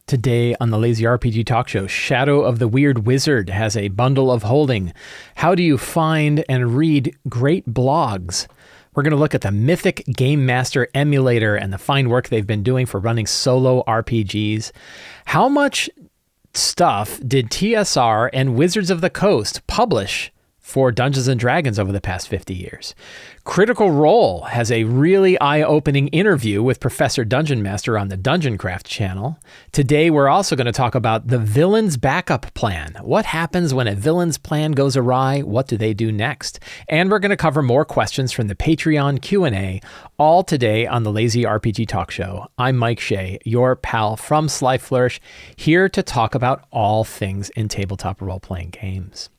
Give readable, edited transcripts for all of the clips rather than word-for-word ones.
Today on the Lazy RPG Talk Show, Shadow of the Weird Wizard has a bundle of holding. How do you find and read great blogs? We're going to look at the Mythic Game Master Emulator and the fine work they've been doing for running solo RPGs. How much stuff did TSR and Wizards of the Coast publish for Dungeons & Dragons over the past 50 years? Critical Role has a really eye-opening interview with Professor Dungeon Master on the Dungeon Craft channel. Today, we're also going to talk about the villain's backup plan. What happens when a villain's plan goes awry? What do they do next? And we're going to cover more questions from the Patreon Q&A, all today on the Lazy RPG Talk Show. I'm Mike Shea, your pal from Sly Flourish, here to talk about all things in tabletop role-playing games.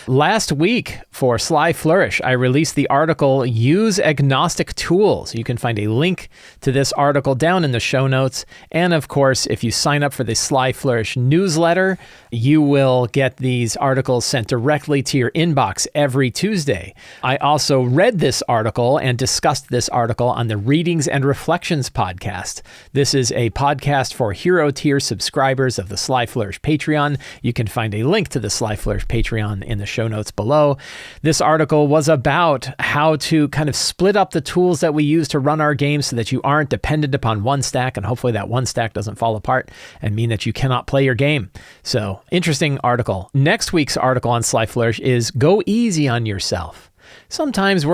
Last week for Sly Flourish, I released the article, Use Agnostic Tools. You can find a link to this article down in the show notes. And of course, if you sign up for the Sly Flourish newsletter, you will get these articles sent directly to your inbox every Tuesday. I also read this article and discussed this article on the Readings and Reflections podcast. This is a podcast for Hero Tier subscribers of the Sly Flourish Patreon. You can find a link to the Sly Flourish Patreon in the show notes below. This article was about how to kind of split up the tools that we use to run our games so that you aren't dependent upon one stack, and hopefully that one stack doesn't fall apart and mean that you cannot play your game. So, interesting article. Next week's article on Sly Flourish is Go Easy on Yourself. Sometimes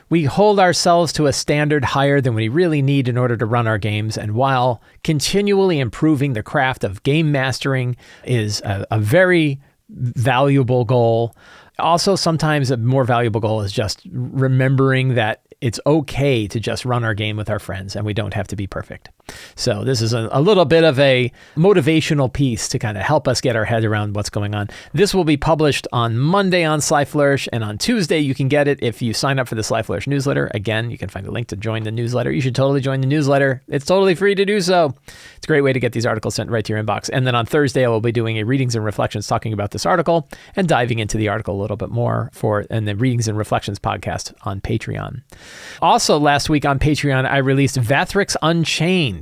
we hold ourselves to a standard higher than we really need in order to run our games, and while continually improving the craft of game mastering is a very valuable goal. Also, sometimes a more valuable goal is just remembering that it's okay to just run our game with our friends and we don't have to be perfect. So this is a little bit of a motivational piece to kind of help us get our head around what's going on. This will be published on Monday on Sly Flourish, and on Tuesday you can get it if you sign up for the Sly Flourish newsletter. Again, you can find a link to join the newsletter. You should totally join the newsletter. It's totally free to do so. It's a great way to get these articles sent right to your inbox. And then on Thursday, I will be doing a Readings and Reflections talking about this article and diving into the article a little bit more and the Readings and Reflections podcast on Patreon. Also, last week on Patreon, I released Vathrex Unchained.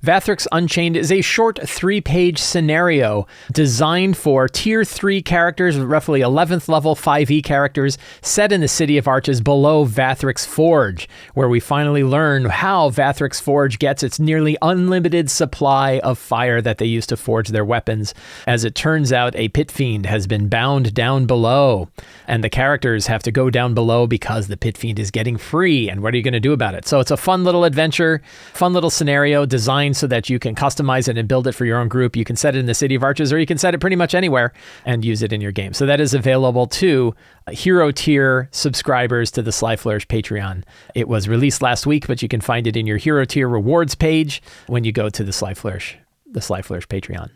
Vathrex Unchained is a short 3-page scenario designed for Tier 3 characters, roughly 11th level 5e characters, set in the City of Arches below Vathrex Forge, where we finally learn how Vathrex Forge gets its nearly unlimited supply of fire that they use to forge their weapons. As it turns out, a pit fiend has been bound down below, and the characters have to go down below because the pit fiend is getting free, and what are you going to do about it? So it's a fun little adventure, fun little scenario designed so that you can customize it and build it for your own group. You can set it in the City of Arches, or you can set it pretty much anywhere and use it in your game. So that is available to Hero Tier subscribers to the Sly Flourish Patreon. It was released last week, but you can find it in your Hero Tier rewards page when you go to the Sly Flourish Patreon.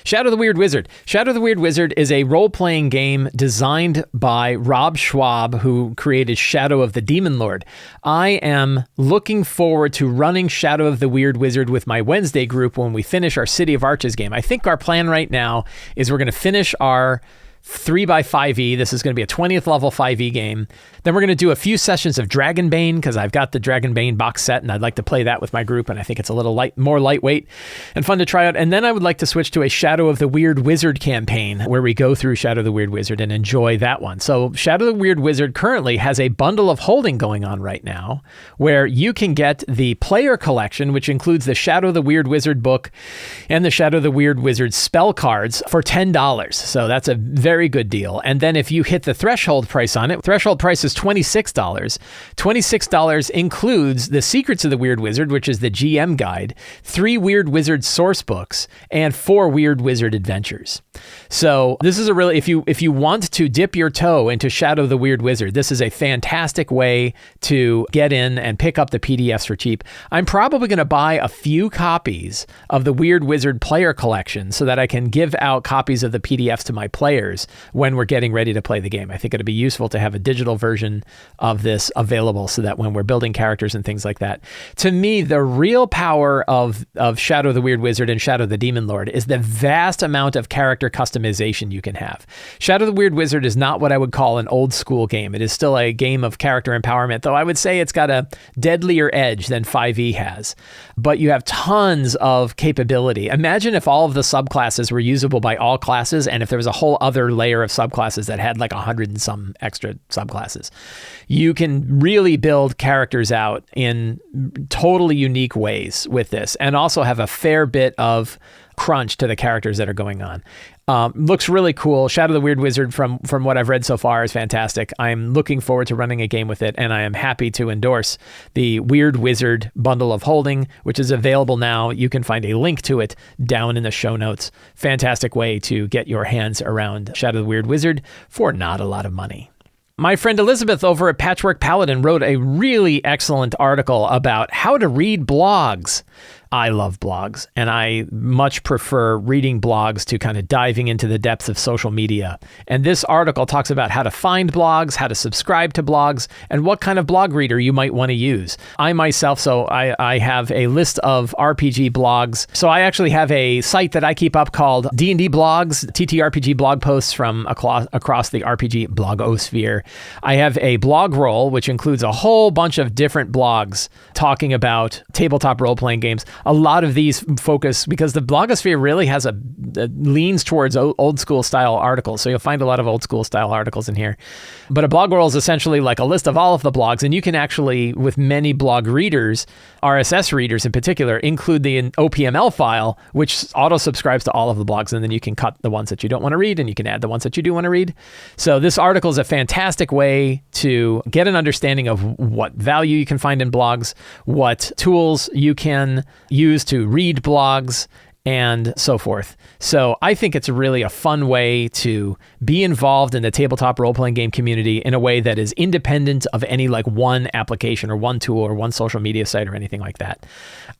Shadow of the Weird Wizard. Shadow of the Weird Wizard is a role-playing game designed by Rob Schwab, who created Shadow of the Demon Lord. I am looking forward to running Shadow of the Weird Wizard with my Wednesday group when we finish our City of Arches game. I think our plan right now is we're going to finish our 3x5e. This is going to be a 20th level 5e game. Then we're going to do a few sessions of Dragonbane, because I've got the Dragonbane box set and I'd like to play that with my group, and I think it's a little more lightweight and fun to try out. And then I would like to switch to a Shadow of the Weird Wizard campaign where we go through Shadow of the Weird Wizard and enjoy that one. So Shadow of the Weird Wizard currently has a bundle of holding going on right now where you can get the player collection, which includes the Shadow of the Weird Wizard book and the Shadow of the Weird Wizard spell cards for $10. So that's a very good deal. And then if you hit the threshold price on it, threshold price is $26. $26 includes the Secrets of the Weird Wizard, which is the GM guide, 3 Weird Wizard source books, and 4 Weird Wizard adventures. So this is a really, if you want to dip your toe into Shadow of the Weird Wizard, this is a fantastic way to get in and pick up the PDFs for cheap. I'm probably going to buy a few copies of the Weird Wizard player collection so that I can give out copies of the PDFs to my players characters when we're getting ready to play the game. I think it'd be useful to have a digital version of this available so that when we're building characters and things like that. To me, the real power of Shadow the Weird Wizard and Shadow the Demon Lord is the vast amount of character customization you can have. Shadow the Weird Wizard is not what I would call an old school game. It is still a game of character empowerment, though I would say it's got a deadlier edge than 5e has. But you have tons of capability. Imagine if all of the subclasses were usable by all classes, and if there was a whole other layer of subclasses that had like 100 and some extra subclasses. You can really build characters out in totally unique ways with this, and also have a fair bit of crunch to the characters that are going on. Looks really cool. Shadow the Weird Wizard, from what I've read so far, is fantastic. I'm looking forward to running a game with it, and I am happy to endorse the Weird Wizard Bundle of Holding, which is available now. You can find a link to it down in the show notes. Fantastic way to get your hands around Shadow the Weird Wizard for not a lot of money. My friend Elizabeth over at Patchwork Paladin wrote a really excellent article about how to read blogs. I love blogs, and I much prefer reading blogs to kind of diving into the depths of social media. And this article talks about how to find blogs, how to subscribe to blogs, and what kind of blog reader you might want to use. I myself, I have a list of RPG blogs. So I actually have a site that I keep up called D&D Blogs, TTRPG blog posts from across the RPG blogosphere. I have a blog roll, which includes a whole bunch of different blogs talking about tabletop role-playing games. A lot of these focus, because the blogosphere really has leans towards old school style articles. So you'll find a lot of old school style articles in here. But a blog roll is essentially like a list of all of the blogs. And you can actually, with many blog readers, RSS readers in particular, include the OPML file, which auto subscribes to all of the blogs. And then you can cut the ones that you don't want to read, and you can add the ones that you do want to read. So this article is a fantastic way to get an understanding of what value you can find in blogs, what tools you can use to read blogs, and so forth. So I think it's really a fun way to be involved in the tabletop role-playing game community in a way that is independent of any like one application or one tool or one social media site or anything like that.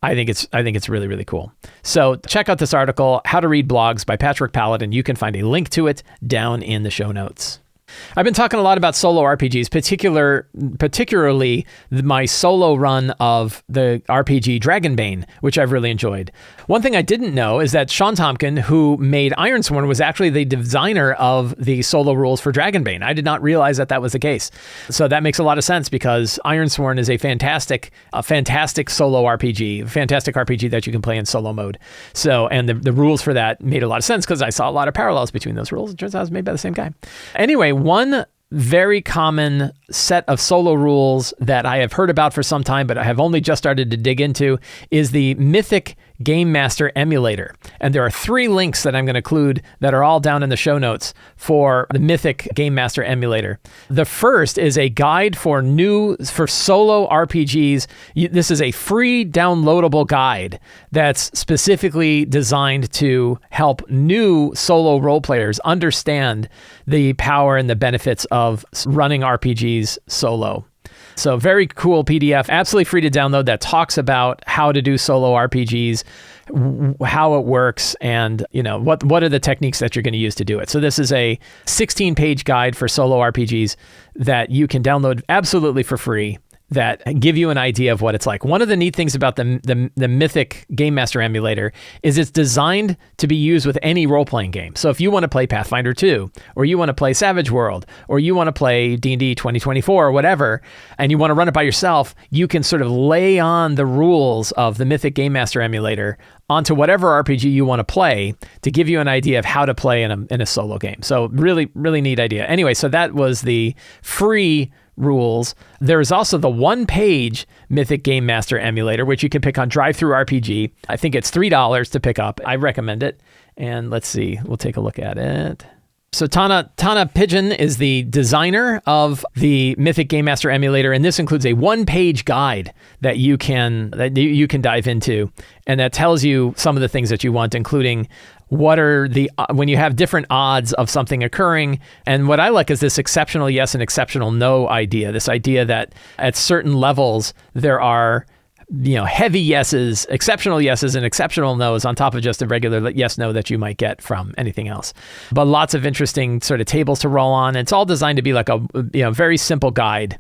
I think it's really, really cool. So check out this article, How to Read Blogs by Patchwork Paladin. You can find a link to it down in the show notes. I've been talking a lot about solo RPGs, particularly my solo run of the RPG Dragonbane, which I've really enjoyed. One thing I didn't know is that Sean Tompkin, who made Ironsworn, was actually the designer of the solo rules for Dragonbane. I did not realize that was the case. So that makes a lot of sense, because Ironsworn is a fantastic solo RPG, fantastic RPG that you can play in solo mode. So, and the rules for that made a lot of sense, because I saw a lot of parallels between those rules. It turns out it was made by the same guy. Anyway, one very common set of solo rules that I have heard about for some time, but I have only just started to dig into, is the Mythic Game Master Emulator. And there are 3 links that I'm going to include that are all down in the show notes for the Mythic Game Master Emulator. The first is a guide for solo RPGs. This is a free downloadable guide that's specifically designed to help new solo role players understand the power and the benefits of running RPGs solo. So very cool PDF, absolutely free to download, that talks about how to do solo RPGs, how it works, and what are the techniques that you're going to use to do it. So this is a 16-page guide for solo RPGs that you can download absolutely for free, that give you an idea of what it's like. One of the neat things about the Mythic Game Master Emulator is it's designed to be used with any role-playing game. So if you want to play Pathfinder 2, or you want to play Savage World, or you want to play D&D 2024 or whatever, and you want to run it by yourself, you can sort of lay on the rules of the Mythic Game Master Emulator onto whatever RPG you want to play to give you an idea of how to play in a solo game. So really, really neat idea. Anyway, so that was the free rules. There's also the 1-page Mythic Game Master Emulator, which you can pick on DriveThruRPG. I think it's $3 to pick up. I recommend it. And let's see, we'll take a look at it. So Tana Pigeon is the designer of the Mythic Game Master Emulator, and this includes a 1-page guide that you can dive into, and that tells you some of the things that you want, including what are when you have different odds of something occurring. And what I like is this exceptional yes and exceptional no idea. This idea that at certain levels there are heavy yeses, exceptional yeses, and exceptional nos on top of just a regular yes, no that you might get from anything else. But lots of interesting sort of tables to roll on. It's all designed to be like a very simple guide.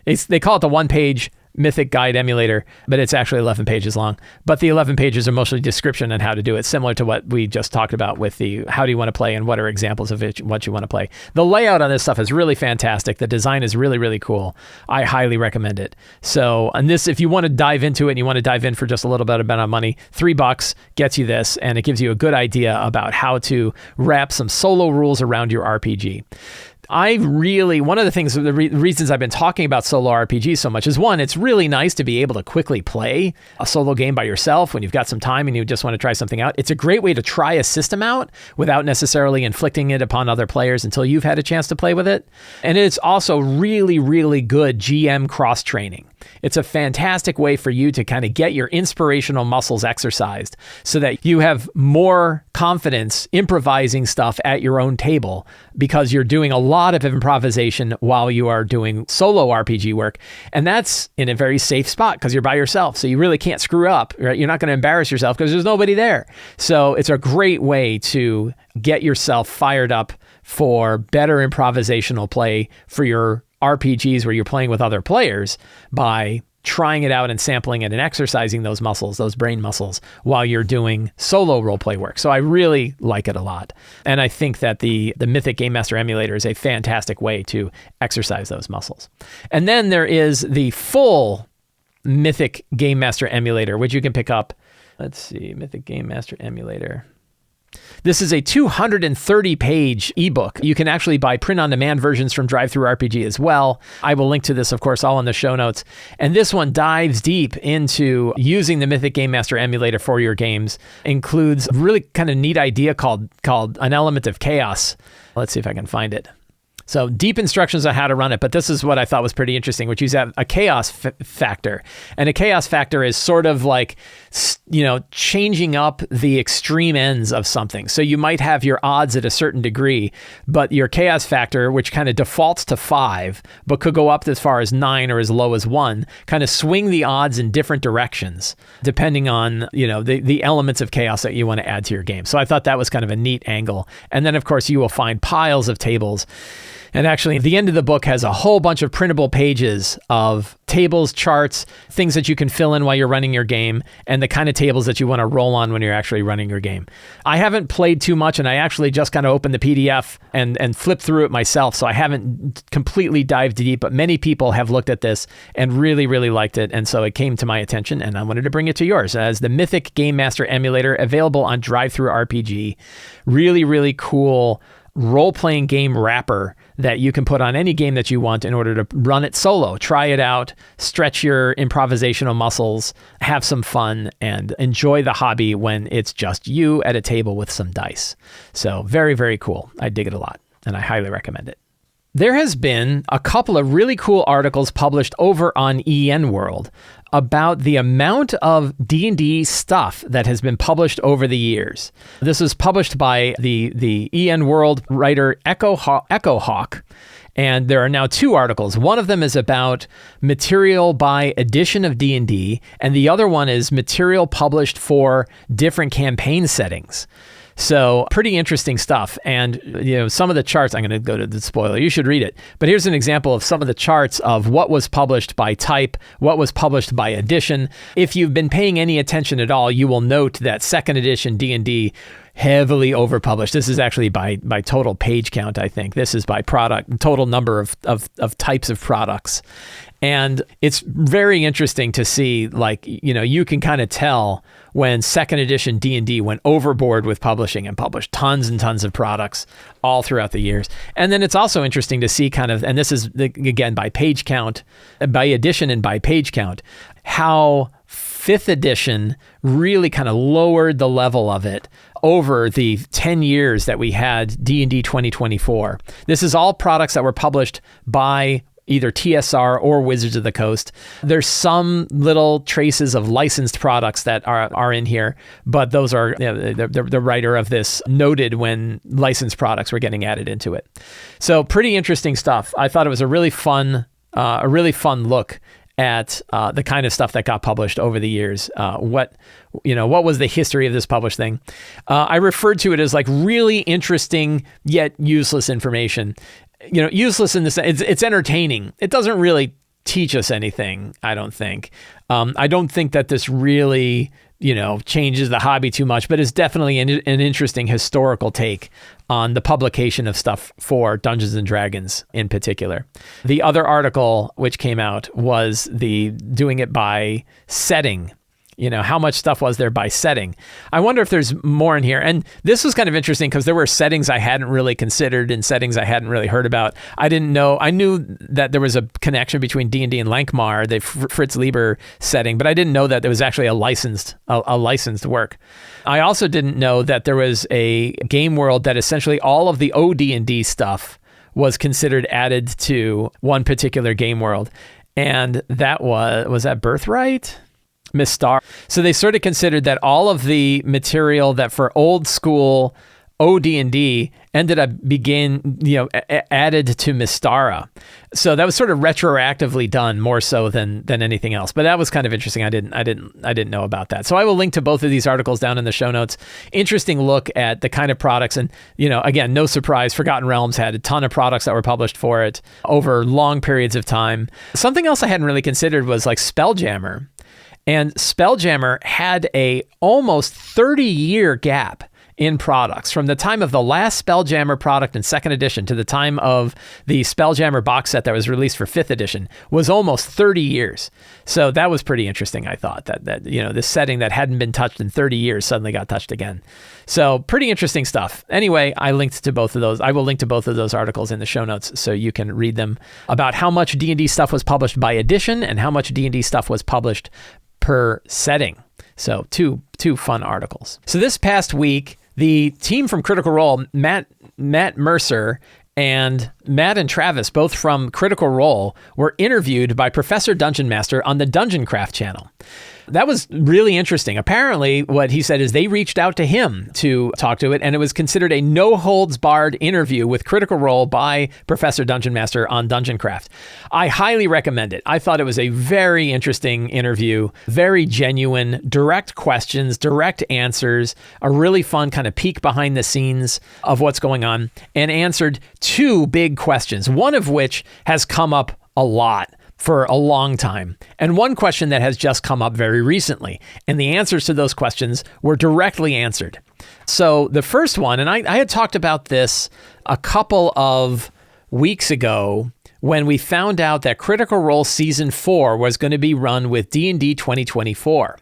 They call it the one-page Mythic guide emulator, but it's actually 11 pages long. But the 11 pages are mostly description on how to do it, similar to what we just talked about with the how do you want to play and what are examples of what you want to play. The layout on this stuff is really fantastic. The design is really, really cool. I highly recommend it. So, and this, if you want to dive into it and you want to dive in for just a little bit of money, $3 gets you this, and it gives you a good idea about how to wrap some solo rules around your RPG. One of the things, the reasons I've been talking about solo RPGs so much is, one, it's really nice to be able to quickly play a solo game by yourself when you've got some time and you just want to try something out. It's a great way to try a system out without necessarily inflicting it upon other players until you've had a chance to play with it. And it's also really, really good GM cross-training. It's a fantastic way for you to kind of get your inspirational muscles exercised so that you have more confidence improvising stuff at your own table, because you're doing a lot of improvisation while you are doing solo RPG work. And that's in a very safe spot because you're by yourself. So you really can't screw up, right? You're not going to embarrass yourself because there's nobody there. So it's a great way to get yourself fired up for better improvisational play for your RPGs where you're playing with other players by trying it out and sampling it and exercising those muscles, those brain muscles, while you're doing solo roleplay work. So I really like it a lot. And I think that the Mythic Game Master Emulator is a fantastic way to exercise those muscles. And then there is the full Mythic Game Master Emulator, which you can pick up. Let's see, Mythic Game Master Emulator. This is a 230-page ebook. You can actually buy print-on-demand versions from DriveThruRPG as well. I will link to this, of course, all in the show notes. And this one dives deep into using the Mythic Game Master Emulator for your games. Includes a really kind of neat idea called an element of chaos. Let's see if I can find it. So deep instructions on how to run it, but this is what I thought was pretty interesting, which is a chaos factor. And a chaos factor is sort of like, changing up the extreme ends of something. So you might have your odds at a certain degree, but your chaos factor, which kind of defaults to 5, but could go up as far as 9 or as low as 1, kind of swing the odds in different directions, depending on, the elements of chaos that you want to add to your game. So I thought that was kind of a neat angle. And then, of course, you will find piles of tables. And actually, the end of the book has a whole bunch of printable pages of tables, charts, things that you can fill in while you're running your game, and the kind of tables that you want to roll on when you're actually running your game. I haven't played too much, and I actually just kind of opened the PDF and flipped through it myself, so I haven't completely dived deep, but many people have looked at this and really, really liked it, and so it came to my attention, and I wanted to bring it to yours as the Mythic Game Master Emulator, available on DriveThruRPG. Really, really cool role-playing game wrapper that you can put on any game that you want in order to run it solo. Try it out, stretch your improvisational muscles, have some fun, and enjoy the hobby when it's just you at a table with some dice. So very, very cool. I dig it a lot, and I highly recommend it. There has been a couple of really cool articles published over on EN World about the amount of D&D stuff that has been published over the years. This was published by the EN World writer Echo Hawk, and there are now 2 articles. One of them is about material by edition of D&D, and the other one is material published for different campaign settings. So pretty interesting stuff. And, some of the charts, I'm going to go to the spoiler. You should read it. But here's an example of some of the charts of what was published by type, what was published by edition. If you've been paying any attention at all, you will note that 2nd edition D&D heavily overpublished. This is actually by total page count, I think. This is by product, total number of types of products. And it's very interesting to see, you can kind of tell when 2nd edition D&D went overboard with publishing and published tons and tons of products all throughout the years. And then it's also interesting to see and this is, again, by page count, by edition and by page count, how 5th edition really kind of lowered the level of it over the 10 years that we had D&D 2024. This is all products that were published by either TSR or Wizards of the Coast. There's some little traces of licensed products that are in here, but those are, the writer of this noted when licensed products were getting added into it. So pretty interesting stuff. I thought it was a really fun look at the kind of stuff that got published over the years. What was the history of this published thing? I referred to it as like really interesting yet useless information. Useless in the sense it's entertaining. It doesn't really teach us anything, I don't think. I don't think that this really, changes the hobby too much, but it's definitely an interesting historical take on the publication of stuff for Dungeons and Dragons in particular. The other article which came out was the doing it by setting. How much stuff was there by setting? I wonder if there's more in here. And this was kind of interesting because there were settings I hadn't really considered and settings I hadn't really heard about. I didn't know. I knew that there was a connection between D&D and Lankmar, the Fritz Lieber setting, but I didn't know that there was actually a licensed work. I also didn't know that there was a game world that essentially all of the OD&D stuff was considered added to one particular game world. And that was that Birthright? Mystara. So they sort of considered that all of the material that for old school OD&D ended up added to Mystara. So that was sort of retroactively done more so than anything else. But that was kind of interesting. I didn't know about that. So I will link to both of these articles down in the show notes. Interesting look at the kind of products. And, again, no surprise, Forgotten Realms had a ton of products that were published for it over long periods of time. Something else I hadn't really considered was like Spelljammer. And Spelljammer had a almost 30-year gap in products from the time of the last Spelljammer product in 2nd edition to the time of the Spelljammer box set that was released for 5th edition was almost 30 years. So that was pretty interesting, I thought, that this setting that hadn't been touched in 30 years suddenly got touched again. So pretty interesting stuff. Anyway, I linked to both of those. I will link to both of those articles in the show notes so you can read them about how much D&D stuff was published by edition and how much D&D stuff was published per setting. So two fun articles. So this past week, the team from Critical Role, Matt Mercer and Matt and Travis, both from Critical Role, were interviewed by Professor Dungeon Master on the Dungeon Craft channel. That was really interesting. Apparently, what he said is they reached out to him to talk to it, and it was considered a no-holds-barred interview with Critical Role by Professor Dungeon Master on Dungeon Craft. I highly recommend it. I thought it was a very interesting interview, very genuine, direct questions, direct answers, a really fun kind of peek behind the scenes of what's going on, and answered two big questions, one of which has come up a lot for a long time, and one question that has just come up very recently. And the answers to those questions were directly answered. So the first one, and I had talked about this a couple of weeks ago when we found out that Critical Role Season 4 was going to be run with D&D 2024.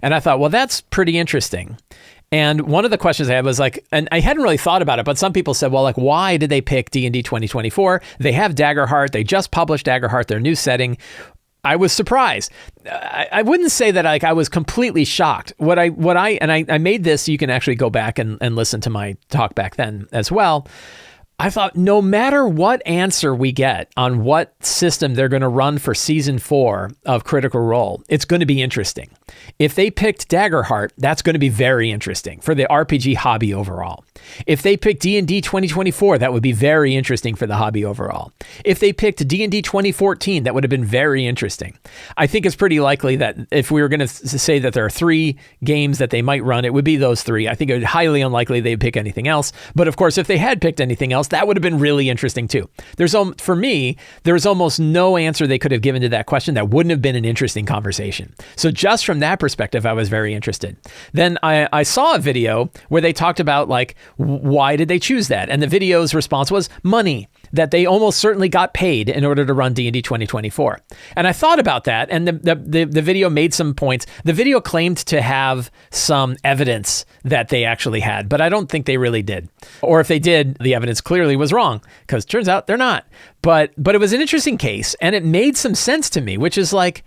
And I thought, well, that's pretty interesting. And one of the questions I had was like, and I hadn't really thought about it, but some people said, well, like, why did they pick D&D 2024? They have Daggerheart. They just published Daggerheart, their new setting. I was surprised. I wouldn't say that I was completely shocked. I made this, you can actually go back and listen to my talk back then as well. I thought no matter what answer we get on what system they're going to run for Season 4 of Critical Role, it's going to be interesting. If they picked Daggerheart, that's going to be very interesting for the RPG hobby overall. If they picked D&D 2024, that would be very interesting for the hobby overall. If they picked D&D 2014, that would have been very interesting. I think it's pretty likely that if we were going to say that there are 3 games that they might run, it would be those 3. I think it would be highly unlikely they'd pick anything else. But of course, if they had picked anything else, that would have been really interesting too. For me, there was almost no answer they could have given to that question that wouldn't have been an interesting conversation. So just from that perspective, I was very interested. Then I saw a video where they talked about like, why did they choose that? And the video's response was money, that they almost certainly got paid in order to run D&D 2024. And I thought about that, and the video made some points. The video claimed to have some evidence that they actually had, but I don't think they really did. Or if they did, the evidence clearly was wrong, because it turns out they're not. But it was an interesting case, and it made some sense to me, which is like,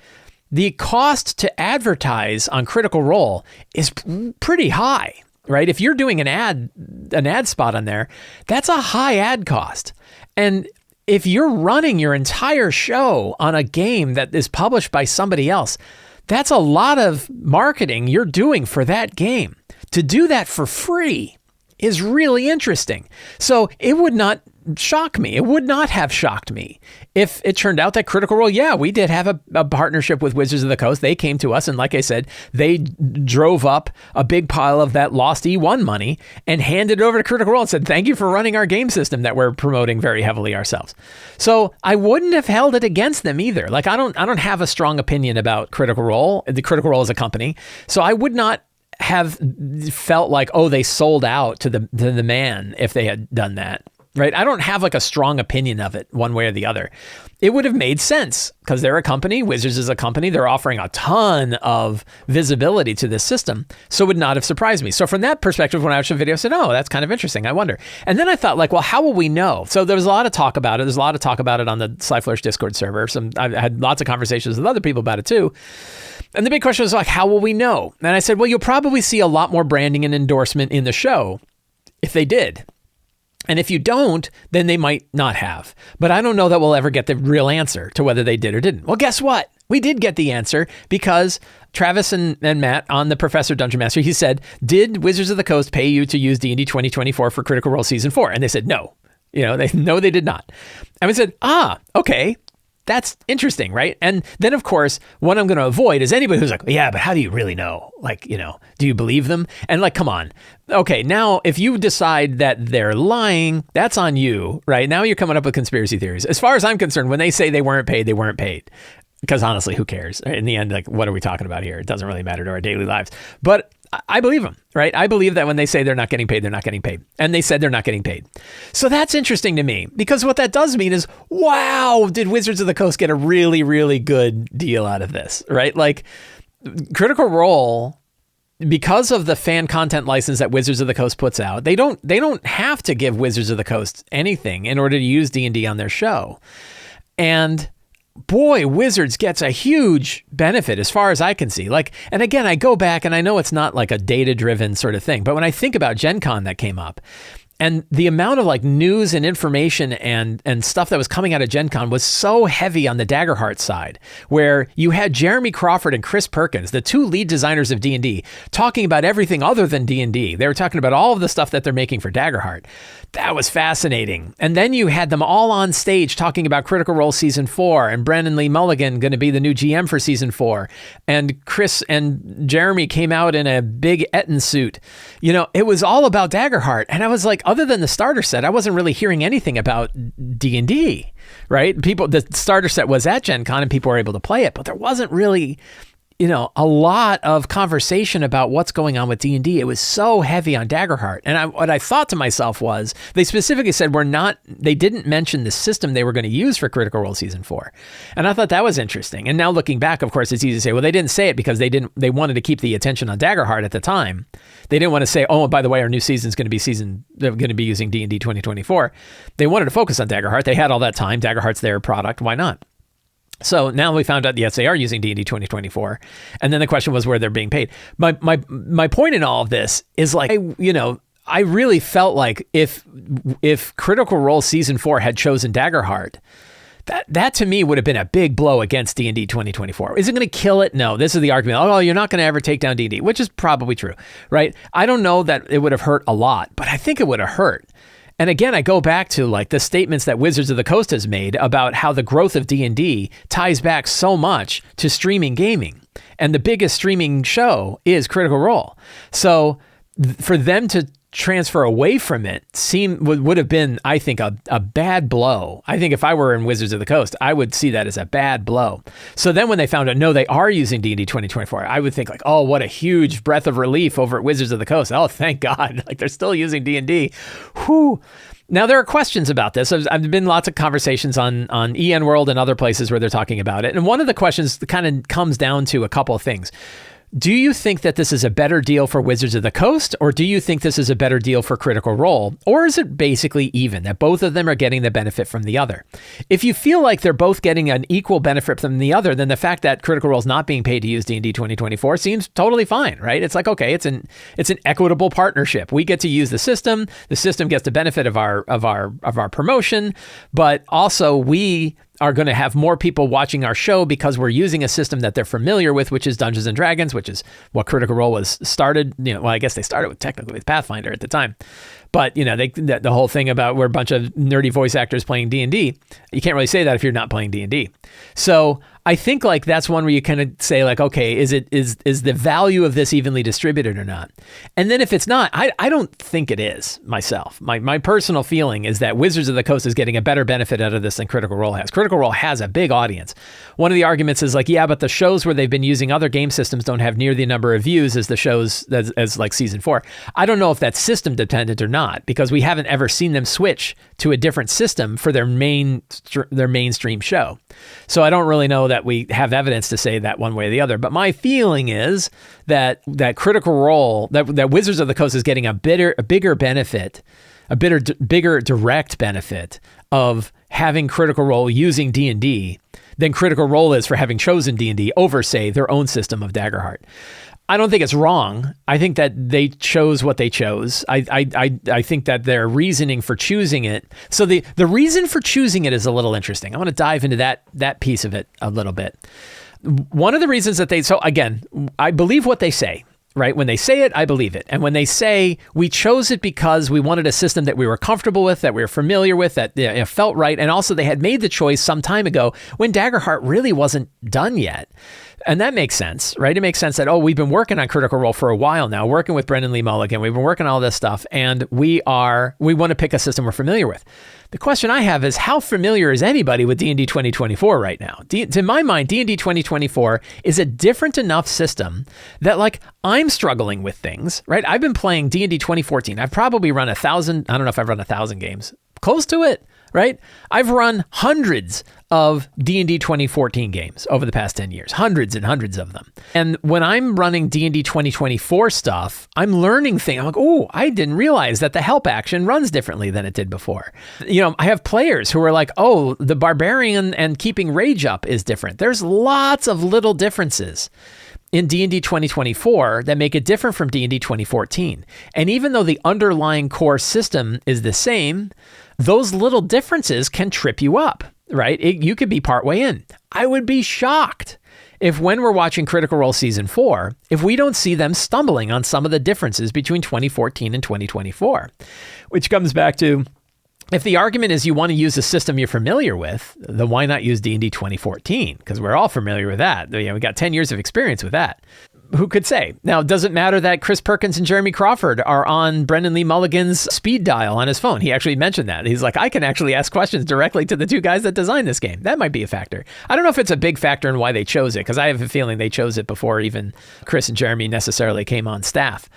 the cost to advertise on Critical Role is pretty high, right? If you're doing an ad spot on there, that's a high ad cost. And if you're running your entire show on a game that is published by somebody else, that's a lot of marketing you're doing for that game. To do that for free is really interesting. So it would not shock me. It would not have shocked me if it turned out that Critical Role, yeah, we did have a partnership with Wizards of the Coast. They came to us, and like I said, they drove up a big pile of that lost E1 money and handed it over to Critical Role and said, thank you for running our game system that we're promoting very heavily ourselves. So I wouldn't have held it against them either. Like, I don't have a strong opinion about Critical Role, the Critical Role as a company. So I would not have felt like, oh, they sold out to the man if they had done that, right? I don't have like a strong opinion of it one way or the other. It would have made sense because they're a company. Wizards is a company. They're offering a ton of visibility to this system. So it would not have surprised me. So from that perspective, when I watched the video, I said, oh, that's kind of interesting. I wonder. And then I thought like, well, how will we know? So there was a lot of talk about it. There's a lot of talk about it on the Sly Flourish Discord server. I've had lots of conversations with other people about it too. And the big question was like, how will we know? And I said, well, you'll probably see a lot more branding and endorsement in the show if they did. And if you don't, then they might not have. But I don't know that we'll ever get the real answer to whether they did or didn't. Well, guess what? We did get the answer because Travis and Matt on the Professor Dungeon Master, he said, did Wizards of the Coast pay you to use D&D 2024 for Critical Role Season 4? And they said, no. They did not. And we said, okay. That's interesting, right? And then, of course, what I'm going to avoid is anybody who's like, yeah, but how do you really know? Like, do you believe them? And like, come on. Okay, now, if you decide that they're lying, that's on you, right? Now you're coming up with conspiracy theories. As far as I'm concerned, when they say they weren't paid, they weren't paid. Because honestly, who cares? In the end, like, what are we talking about here? It doesn't really matter to our daily lives. But I believe them, right? I believe that when they say they're not getting paid, they're not getting paid. And they said they're not getting paid. So that's interesting to me because what that does mean is, wow, did Wizards of the Coast get a really, really good deal out of this, right? Like Critical Role, because of the fan content license that Wizards of the Coast puts out, they don't have to give Wizards of the Coast anything in order to use D&D on their show. And boy, Wizards gets a huge benefit as far as I can see. Like, and again, I go back and I know it's not like a data-driven sort of thing, but when I think about Gen Con that came up, and the amount of like news and information and stuff that was coming out of Gen Con was so heavy on the Daggerheart side, where you had Jeremy Crawford and Chris Perkins, the two lead designers of D&D, talking about everything other than D&D. They were talking about all of the stuff that they're making for Daggerheart. That was fascinating. And then you had them all on stage talking about Critical Role Season 4 and Brennan Lee Mulligan going to be the new GM for Season 4. And Chris and Jeremy came out in a big Eton suit. It was all about Daggerheart. And I was like, other than the starter set, I wasn't really hearing anything about D&D, right? The starter set was at Gen Con and people were able to play it, but there wasn't really a lot of conversation about what's going on with D&D. It was so heavy on Daggerheart. And what I thought to myself was, they specifically said they didn't mention the system they were going to use for Critical Role Season 4. And I thought that was interesting. And now looking back, of course, it's easy to say, well, they didn't say it because they wanted to keep the attention on Daggerheart at the time. They didn't want to say, oh, by the way, our new season's going to be they're going to be using D&D 2024. They wanted to focus on Daggerheart. They had all that time. Daggerheart's their product. Why not? So now we found out, yes, they are using D&D 2024. And then the question was where they're being paid. My point in all of this is like, I really felt like if Critical Role Season 4 had chosen Daggerheart, that to me would have been a big blow against D&D 2024. Is it going to kill it? No. This is the argument. Oh, you're not going to ever take down D&D, which is probably true, right? I don't know that it would have hurt a lot, but I think it would have hurt. And again, I go back to like the statements that Wizards of the Coast has made about how the growth of D&D ties back so much to streaming gaming. And the biggest streaming show is Critical Role. So for them to transfer away from it would have been, I think, a bad blow. I think if I were in Wizards of the Coast, I would see that as a bad blow. So then when they found out, no, they are using D&D 2024, I would think like, oh, what a huge breath of relief over at Wizards of the Coast. Oh, thank God. Like they're still using D&D. Whew. Now, there are questions about this. I've been lots of conversations on EN World and other places where they're talking about it. And one of the questions kind of comes down to a couple of things. Do you think that this is a better deal for Wizards of the Coast, or do you think this is a better deal for Critical Role? Or is it basically even, that both of them are getting the benefit from the other? If you feel like they're both getting an equal benefit from the other, then the fact that Critical Role is not being paid to use D&D 2024 seems totally fine, right? It's like, okay, it's an equitable partnership. We get to use the system gets the benefit of our promotion, but also we are going to have more people watching our show because we're using a system that they're familiar with, which is Dungeons and Dragons, which is what Critical Role was started. Well, I guess they started technically with Pathfinder at the time. But, the whole thing about we're a bunch of nerdy voice actors playing D&D, you can't really say that if you're not playing D&D. So I think like that's one where you kind of say like, okay, is the value of this evenly distributed or not? And then if it's not, I don't think it is myself. My personal feeling is that Wizards of the Coast is getting a better benefit out of this than Critical Role has. Critical Role has a big audience. One of the arguments is like, yeah, but the shows where they've been using other game systems don't have near the number of views as the shows as like season 4. I don't know if that's system dependent or not, because we haven't ever seen them switch to a different system for their mainstream show. So I don't really know that we have evidence to say that one way or the other. But my feeling is that Critical Role, that Wizards of the Coast is getting a bigger benefit, bigger direct benefit of having Critical Role using D&D than Critical Role is for having chosen D&D over, say, their own system of Daggerheart. I don't think it's wrong. I think that they chose what they chose. I think that their reasoning for choosing it. So the reason for choosing it is a little interesting. I want to dive into that piece of it a little bit. One of the reasons that so again, I believe what they say, right? When they say it, I believe it. And when they say we chose it because we wanted a system that we were comfortable with, that we were familiar with, that it felt right. And also they had made the choice some time ago when Daggerheart really wasn't done yet. And that makes sense, right? It makes sense that, we've been working on Critical Role for a while now, working with Brendan Lee Mulligan. We've been working on all this stuff, and we want to pick a system we're familiar with. The question I have is, how familiar is anybody with D&D 2024 right now? To my mind, D&D 2024 is a different enough system that, like, I'm struggling with things, right? I've been playing D&D 2014. I've probably run 1,000, I don't know if I've run 1,000 games, close to it, right? I've run hundreds of D&D 2014 games over the past 10 years, hundreds and hundreds of them. And when I'm running D&D 2024 stuff, I'm learning things. I'm like, I didn't realize that the help action runs differently than it did before. I have players who are like, the barbarian and keeping rage up is different. There's lots of little differences in D&D 2024 that make it different from D&D 2014. And even though the underlying core system is the same, those little differences can trip you up, right? You could be partway in. I would be shocked if when we're watching Critical Role Season 4, if we don't see them stumbling on some of the differences between 2014 and 2024, which comes back to, if the argument is you want to use a system you're familiar with, then why not use D&D 2014? Because we're all familiar with that. We got 10 years of experience with that. Who could say? Now, does it matter that Chris Perkins and Jeremy Crawford are on Brendan Lee Mulligan's speed dial on his phone? He actually mentioned that. He's like, I can actually ask questions directly to the two guys that designed this game. That might be a factor. I don't know if it's a big factor in why they chose it, because I have a feeling they chose it before even Chris and Jeremy necessarily came on staff.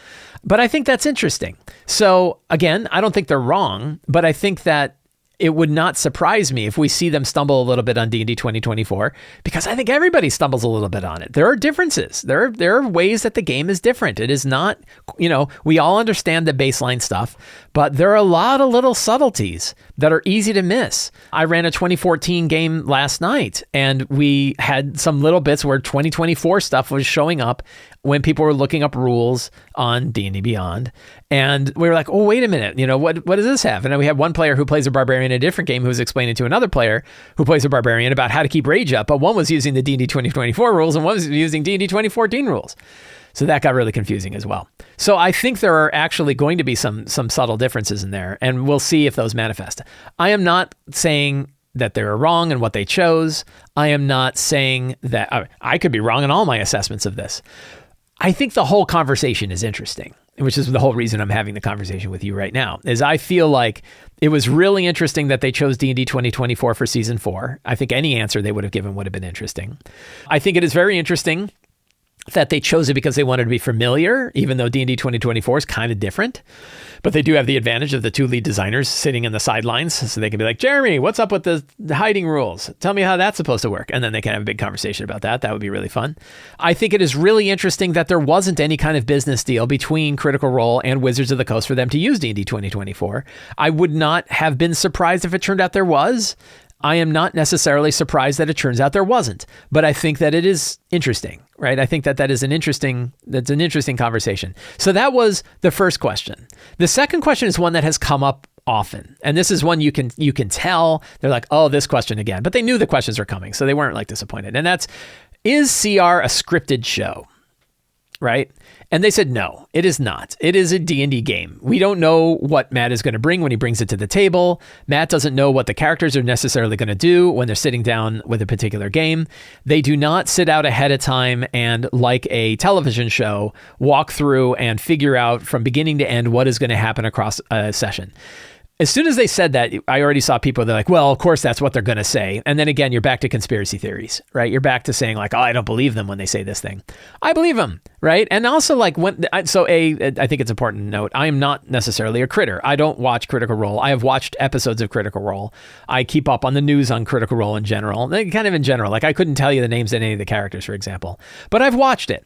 But I think that's interesting. So again, I don't think they're wrong, but I think that it would not surprise me if we see them stumble a little bit on D&D 2024, because I think everybody stumbles a little bit on it. There are differences. There are ways that the game is different. It is not, we all understand the baseline stuff, but there are a lot of little subtleties that are easy to miss. I ran a 2014 game last night, and we had some little bits where 2024 stuff was showing up when people were looking up rules on D&D Beyond. And we were like, wait a minute, what does this have? And then we had one player who plays a barbarian in a different game who was explaining to another player who plays a barbarian about how to keep rage up, but one was using the D&D 2024 rules and one was using D&D 2014 rules. So that got really confusing as well. So I think there are actually going to be some subtle differences in there, and we'll see if those manifest. I am not saying that they were wrong in what they chose. I am not saying that I could be wrong in all my assessments of this. I think the whole conversation is interesting, which is the whole reason I'm having the conversation with you right now, is I feel like it was really interesting that they chose D&D 2024 for Season 4. I think any answer they would have given would have been interesting. I think it is very interesting that they chose it because they wanted to be familiar, even though D&D 2024 is kind of different. But they do have the advantage of the two lead designers sitting in the sidelines, so they can be like, Jeremy, what's up with the hiding rules? Tell me how that's supposed to work. And then they can have a big conversation about that. That would be really fun. I think it is really interesting that there wasn't any kind of business deal between Critical Role and Wizards of the Coast for them to use D&D 2024. I would not have been surprised if it turned out there was. I am not necessarily surprised that it turns out there wasn't, but I think that it is interesting, right? I think that that's an interesting conversation. So that was the first question. The second question is one that has come up often. And this is one you can tell they're like, oh, this question again, but they knew the questions were coming. So they weren't like disappointed. And that's, is CR a scripted show? Right? And they said, no, it is not. It is a D&D game. We don't know what Matt is going to bring when he brings it to the table. Matt doesn't know what the characters are necessarily going to do when they're sitting down with a particular game. They do not sit out ahead of time and, like a television show, walk through and figure out from beginning to end what is going to happen across a session. As soon as they said that, I already saw people, they're like, well, of course, that's what they're going to say. And then again, you're back to conspiracy theories, right? You're back to saying like, oh, I don't believe them when they say this thing. I believe them, right? And also like, I think it's important to note, I am not necessarily a critter. I don't watch Critical Role. I have watched episodes of Critical Role. I keep up on the news on Critical Role in general, kind of in general. Like I couldn't tell you the names of any of the characters, for example, but I've watched it.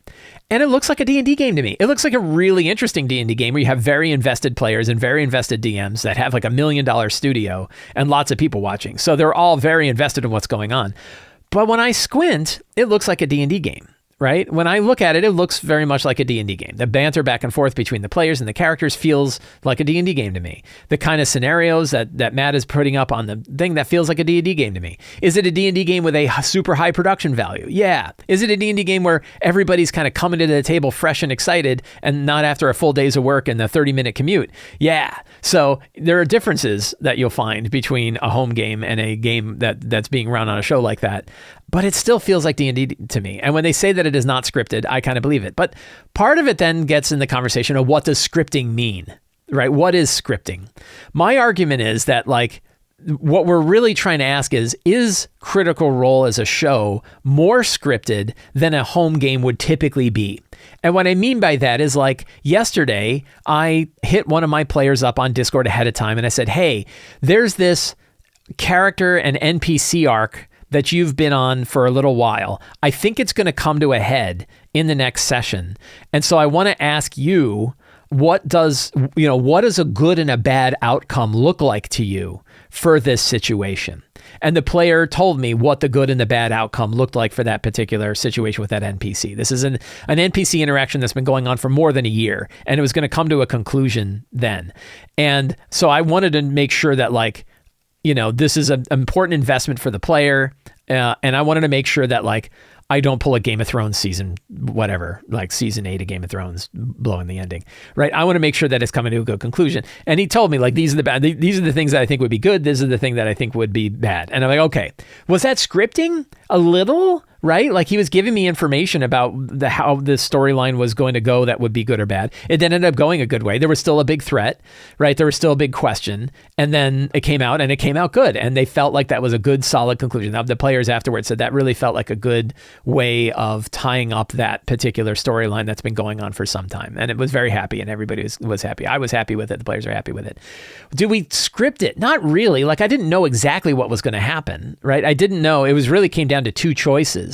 And it looks like a D&D game to me. It looks like a really interesting D&D game where you have very invested players and very invested DMs that have like $1 million studio and lots of people watching. So they're all very invested in what's going on. But when I squint, it looks like a D&D game, right? When I look at it, it looks very much like a D&D game. The banter back and forth between the players and the characters feels like a D&D game to me. The kind of scenarios that Matt is putting up on the thing, that feels like a D&D game to me. Is it a D&D game with a super high production value? Yeah. Is it a D&D game where everybody's kind of coming to the table fresh and excited and not after a full day's of work and the 30-minute commute? Yeah. So there are differences that you'll find between a home game and a game that's being run on a show like that. But it still feels like D&D to me. And when they say that it is not scripted, I kind of believe it. But part of it then gets in the conversation of what does scripting mean, right? What is scripting? My argument is that like what we're really trying to ask is Critical Role as a show more scripted than a home game would typically be? And what I mean by that is like yesterday, I hit one of my players up on Discord ahead of time and I said, hey, there's this character and NPC arc that you've been on for a little while. I think it's going to come to a head in the next session. And so I want to ask you, what does a good and a bad outcome look like to you for this situation? And the player told me what the good and the bad outcome looked like for that particular situation with that NPC. This is an NPC interaction that's been going on for more than a year, and it was going to come to a conclusion then. And so I wanted to make sure that like, this is an important investment for the player. And I wanted to make sure that like, I don't pull a Game of Thrones season 8 of Game of Thrones blowing the ending, right? I want to make sure that it's coming to a good conclusion. And he told me like, these are the things that I think would be good. These are the things that I think would be bad. And I'm like, okay, was that scripting a little? Right? Like he was giving me information about how the storyline was going to go that would be good or bad. It then ended up going a good way. There was still a big threat, right? There was still a big question. And then it came out and it came out good. And they felt like that was a good, solid conclusion. Now, the players afterwards said that really felt like a good way of tying up that particular storyline that's been going on for some time. And it was very happy and everybody was happy. I was happy with it. The players are happy with it. Did we script it? Not really. Like I didn't know exactly what was going to happen, right? I didn't know. It was really came down to two choices.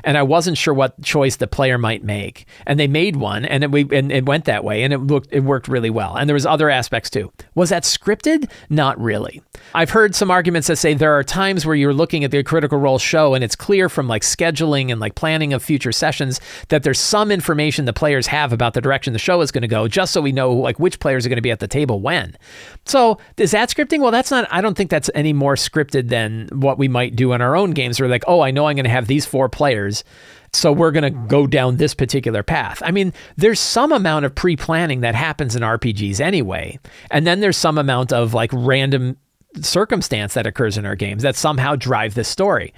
And I wasn't sure what choice the player might make. And they made one and it went that way and it worked really well. And there was other aspects too. Was that scripted? Not really. I've heard some arguments that say there are times where you're looking at the Critical Role show and it's clear from like scheduling and like planning of future sessions that there's some information the players have about the direction the show is going to go, just so we know like which players are going to be at the table when. So is that scripting? Well, I don't think that's any more scripted than what we might do in our own games. Where like, oh, I know I'm going to have these 4 players, so we're going to go down this particular path. I mean, there's some amount of pre-planning that happens in RPGs anyway. And then there's some amount of like random circumstance that occurs in our games that somehow drive this story.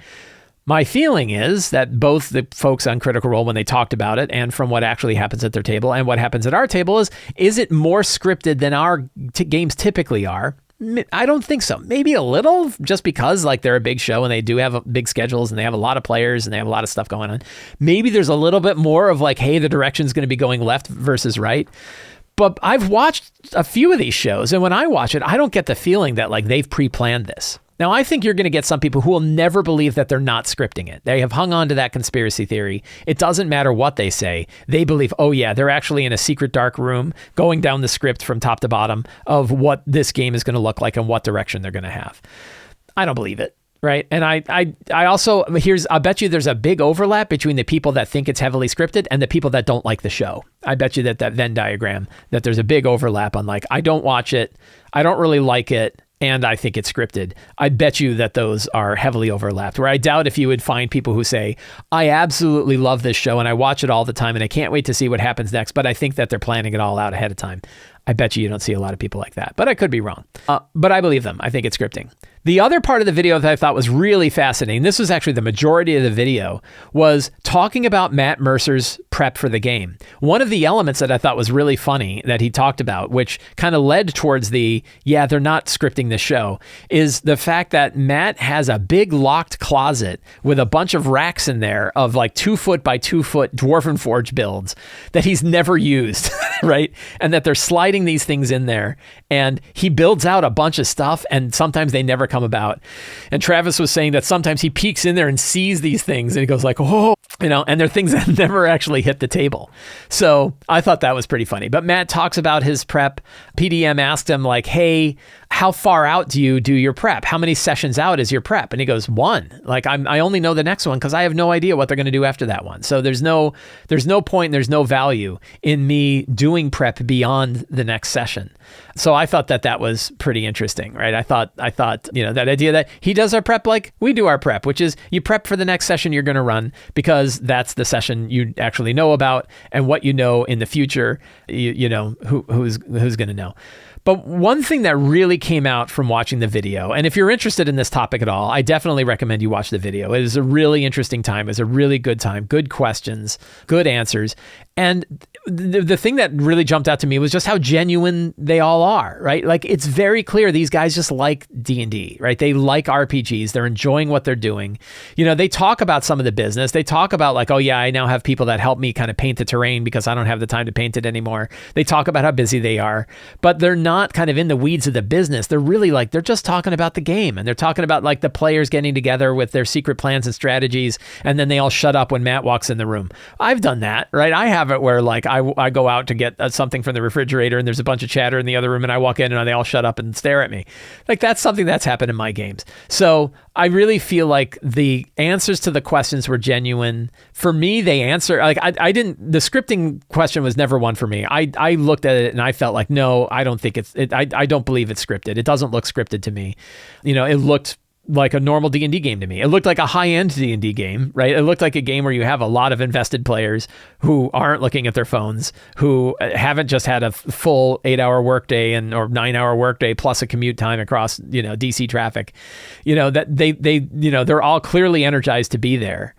My feeling is that both the folks on Critical Role, when they talked about it, and from what actually happens at their table and what happens at our table is it more scripted than our games typically are? I don't think so. Maybe a little, just because like they're a big show and they do have big schedules and they have a lot of players and they have a lot of stuff going on. Maybe there's a little bit more of like, hey, the direction's going to be going left versus right. But I've watched a few of these shows, and when I watch it, I don't get the feeling that like they've pre-planned this. Now, I think you're going to get some people who will never believe that they're not scripting it. They have hung on to that conspiracy theory. It doesn't matter what they say. They believe, oh yeah, they're actually in a secret dark room going down the script from top to bottom of what this game is going to look like and what direction they're going to have. I don't believe it. right? And I also, I'll bet you there's a big overlap between the people that think it's heavily scripted and the people that don't like the show. I bet you that Venn diagram, that there's a big overlap on like, I don't watch it, I don't really like it, and I think it's scripted. I bet you that those are heavily overlapped, where I doubt if you would find people who say, I absolutely love this show and I watch it all the time and I can't wait to see what happens next, but I think that they're planning it all out ahead of time. I bet you don't see a lot of people like that, but I could be wrong. But I believe them. I think it's scripting. The other part of the video that I thought was really fascinating, this was actually the majority of the video, was talking about Matt Mercer's prep for the game. One of the elements that I thought was really funny that he talked about, which kind of led towards they're not scripting the show, is the fact that Matt has a big locked closet with a bunch of racks in there of like 2 foot by 2 foot Dwarven Forge builds that he's never used, right? And that they're sliding these things in there, and he builds out a bunch of stuff and sometimes they never come about. And Travis was saying that sometimes he peeks in there and sees these things and he goes like, oh, and they're things that never actually hit the table. So I thought that was pretty funny. But Matt talks about his prep. PDM asked him like, hey, how far out do you do your prep? How many sessions out is your prep? And he goes, 1. Like I only know the next one because I have no idea what they're going to do after that one. So there's no point, there's no value in me doing prep beyond the next session. So I thought that was pretty interesting, right? I thought, that idea that he does our prep like we do our prep, which is you prep for the next session you're going to run because that's the session you actually know about, and what you know in the future, who's going to know. But one thing that really came out from watching the video, and if you're interested in this topic at all, I definitely recommend you watch the video. It is a really interesting time. It's a really good time, good questions, good answers. And the thing that really jumped out to me was just how genuine they all are, right? Like it's very clear these guys just like D&D, right? They like RPGs. They're enjoying what they're doing. They talk about some of the business. They talk about like, oh yeah, I now have people that help me kind of paint the terrain because I don't have the time to paint it anymore. They talk about how busy they are, but they're not kind of in the weeds of the business. They're really like, they're just talking about the game, and they're talking about like the players getting together with their secret plans and strategies. And then they all shut up when Matt walks in the room. I've done that, right? I have it where like I go out to get something from the refrigerator and there's a bunch of chatter in the other room and I walk in and they all shut up and stare at me. Like that's something that's happened in my games. So I really feel like the answers to the questions were genuine. For me, they answer, like the scripting question was never one for me. I looked at it and I felt like, no, I don't think I don't believe it's scripted. It doesn't look scripted to me. It looked like a normal D&D game to me. It looked like a high-end D&D game, right? It looked like a game where you have a lot of invested players who aren't looking at their phones, who haven't just had a full 8-hour workday or 9-hour workday plus a commute time across, DC traffic. That they're all clearly energized to be there.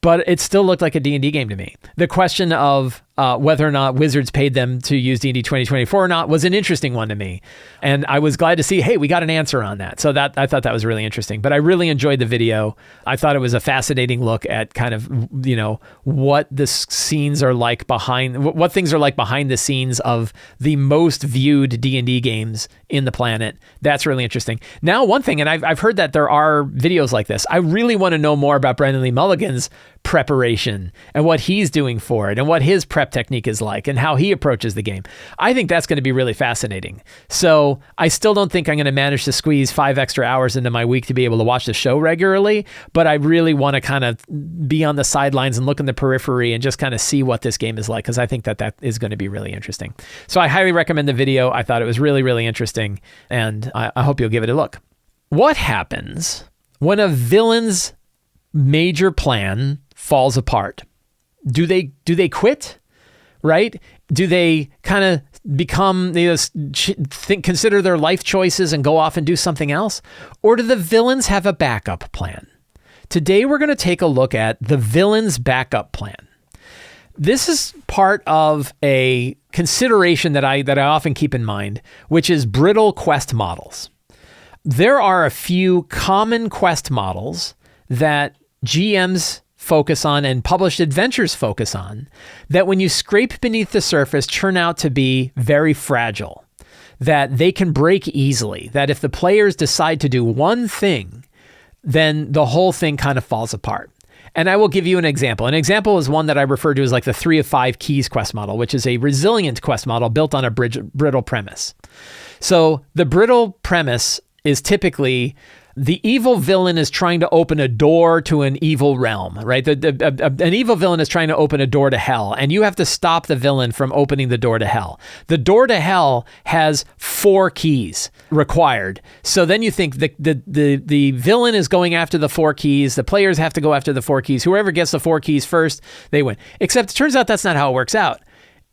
But it still looked like a D&D game to me. The question of whether or not Wizards paid them to use D&D 2024 or not was an interesting one to me. And I was glad to see, hey, we got an answer on that. So I thought that was really interesting. But I really enjoyed the video. I thought it was a fascinating look at kind of, what the scenes are like what things are like behind the scenes of the most viewed D&D games in the planet. That's really interesting. Now, one thing, and I've heard that there are videos like this. I really want to know more about Brendan Lee Mulligan's preparation and what he's doing for it and what his prep technique is like and how he approaches the game. I think that's going to be really fascinating. So I still don't think I'm going to manage to squeeze 5 extra hours into my week to be able to watch the show regularly, but I really want to kind of be on the sidelines and look in the periphery and just kind of see what this game is like, because I think that is going to be really interesting. So I highly recommend the video. I thought it was really, really interesting, and I hope you'll give it a look. What happens when a villain's major plan falls apart? Do they quit? Right? Do they kind of become, consider their life choices and go off and do something else? Or do the villains have a backup plan? Today, we're going to take a look at the villain's backup plan. This is part of a consideration that I often keep in mind, which is brittle quest models. There are a few common quest models that GMs focus on and published adventures focus on that when you scrape beneath the surface turn out to be very fragile, that they can break easily, that if the players decide to do one thing, then the whole thing kind of falls apart. And I will give you an example. An example is one that I refer to as like the 3 of 5 keys quest model, which is a resilient quest model built on a brittle premise. So the brittle premise is typically The evil villain is trying to open a door to an evil realm, right? An evil villain is trying to open a door to hell, and you have to stop the villain from opening the door to hell. The door to hell has 4 keys required. So then you think the villain is going after the 4 keys. The players have to go after the 4 keys. Whoever gets the 4 keys first, they win. Except it turns out that's not how it works out.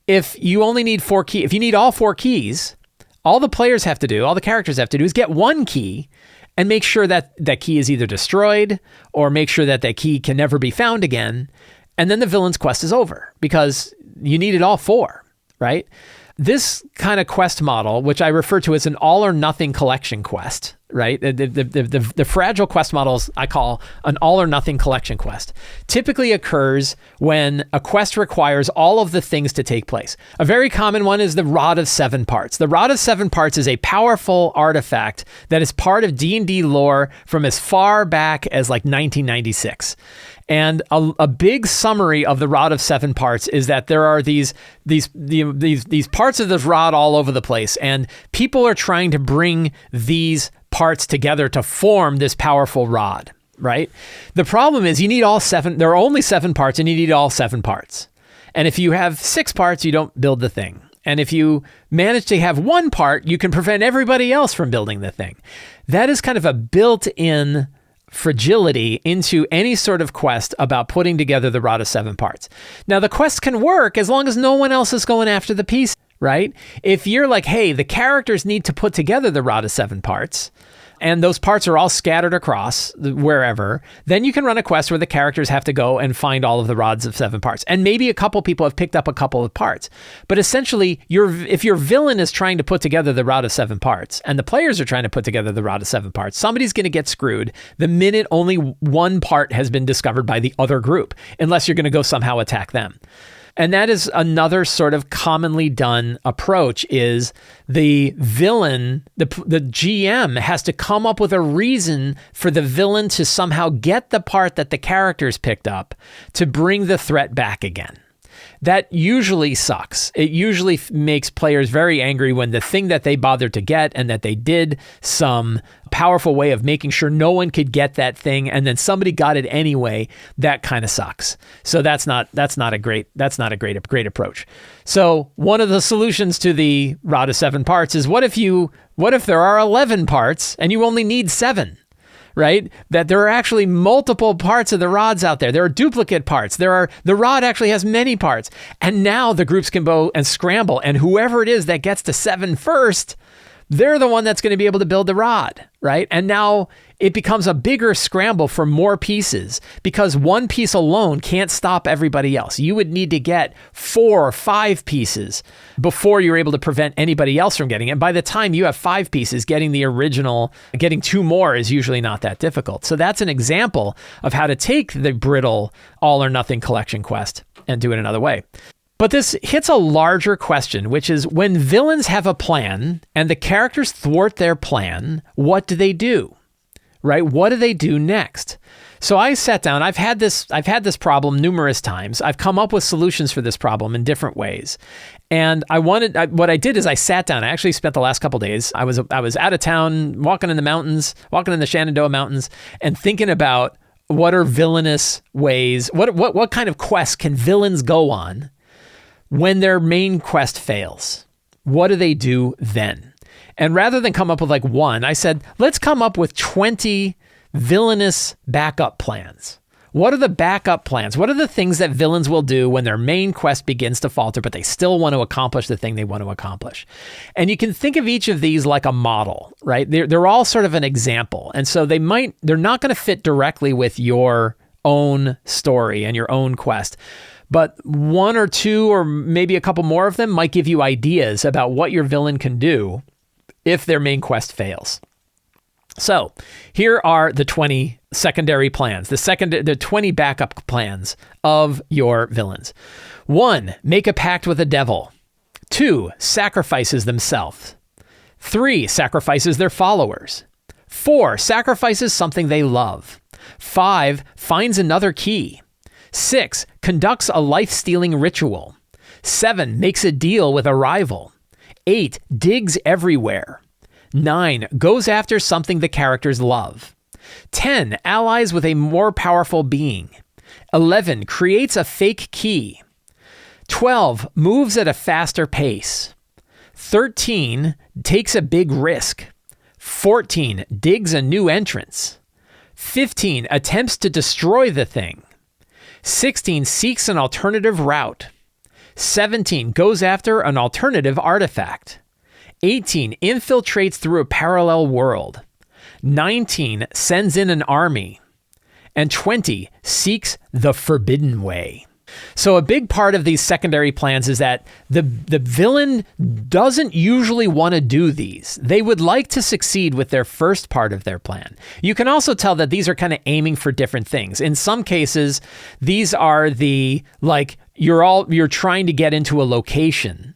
If you only need 4 keys, if you need all 4 keys, all the players have to do, all the characters have to do is get 1 key and make sure that that key is either destroyed or make sure that that key can never be found again. And then the villain's quest is over because you needed all 4, right? This kind of quest model, which I refer to as an all or nothing collection quest, right? The fragile quest models I call an all or nothing collection quest, typically occurs when a quest requires all of the things to take place. A very common one is the Rod of 7 Parts. The Rod of 7 Parts is a powerful artifact that is part of D&D lore from as far back as like 1996. And a big summary of the Rod of 7 Parts is that there are these parts of this rod all over the place, and people are trying to bring these parts together to form this powerful rod, right? The problem is you need all 7. There are only 7 parts, and you need all 7 parts. And if you have 6 parts, you don't build the thing. And if you manage to have 1 part, you can prevent everybody else from building the thing. That is kind of a built-in fragility into any sort of quest about putting together the Rod of 7 Parts. Now, the quest can work as long as no one else is going after the piece, right? If you're like, hey, the characters need to put together the Rod of 7 Parts, and those parts are all scattered across wherever, then you can run a quest where the characters have to go and find all of the rods of 7 parts. And maybe a couple people have picked up a couple of parts. But essentially, if your villain is trying to put together the Rod of 7 Parts, and the players are trying to put together the Rod of 7 Parts, somebody's going to get screwed the minute only 1 part has been discovered by the other group, unless you're going to go somehow attack them. And that is another sort of commonly done approach is the villain, the GM has to come up with a reason for the villain to somehow get the part that the characters picked up to bring the threat back again. That usually sucks. It usually makes players very angry when the thing that they bothered to get and that they did some powerful way of making sure no one could get that thing and then somebody got it anyway, that kind of sucks. So that's not a great approach. So one of the solutions to the Rod of 7 Parts is what if there are 11 parts and you only need 7? Right? That there are actually multiple parts of the rods out there. There are duplicate parts. The rod actually has many parts. And now the groups can go and scramble. And whoever it is that gets to 7 first, they're the one that's going to be able to build the rod, right? And now it becomes a bigger scramble for more pieces because 1 piece alone can't stop everybody else. You would need to get 4 or 5 pieces before you're able to prevent anybody else from getting it. By the time you have 5 pieces, getting 2 more is usually not that difficult. So that's an example of how to take the brittle all or nothing collection quest and do it another way. But this hits a larger question, which is when villains have a plan and the characters thwart their plan, what do they do? Right? What do they do next? So I sat down, I've had this problem numerous times. I've come up with solutions for this problem in different ways. And what I did is I sat down. I actually spent the last couple of days. I was out of town, walking in the Shenandoah Mountains and thinking about what are villainous ways, what kind of quests can villains go on when their main quest fails. What do they do then? And rather than come up with like 1, I said, let's come up with 20 villainous backup plans. What are the backup plans? What are the things that villains will do when their main quest begins to falter, but they still want to accomplish the thing they want to accomplish? And you can think of each of these like a model, right? They're all sort of an example. And so they're not going to fit directly with your own story and your own quest. But 1 or 2 or maybe a couple more of them might give you ideas about what your villain can do if their main quest fails. So here are the 20 secondary plans, the 20 backup plans of your villains. 1, make a pact with the devil. 2, sacrifices themselves. 3, sacrifices their followers. 4, sacrifices something they love. 5, finds another key. 6, conducts a life-stealing ritual. 7, makes a deal with a rival. 8, digs everywhere. 9. Goes after something the characters love. 10. Allies with a more powerful being. 11. Creates a fake key. 12. Moves at a faster pace. 13. Takes a big risk. 14. Digs a new entrance. 15. Attempts to destroy the thing. 16. Seeks an alternative route. 17. Goes after an alternative artifact. 18. Infiltrates through a parallel world. 19. Sends in an army. And 20. Seeks the forbidden way. So a big part of these secondary plans is that the villain doesn't usually want to do these. They would like to succeed with their first part of their plan. You can also tell that these are kind of aiming for different things. In some cases, these are the, like, you're trying to get into a location,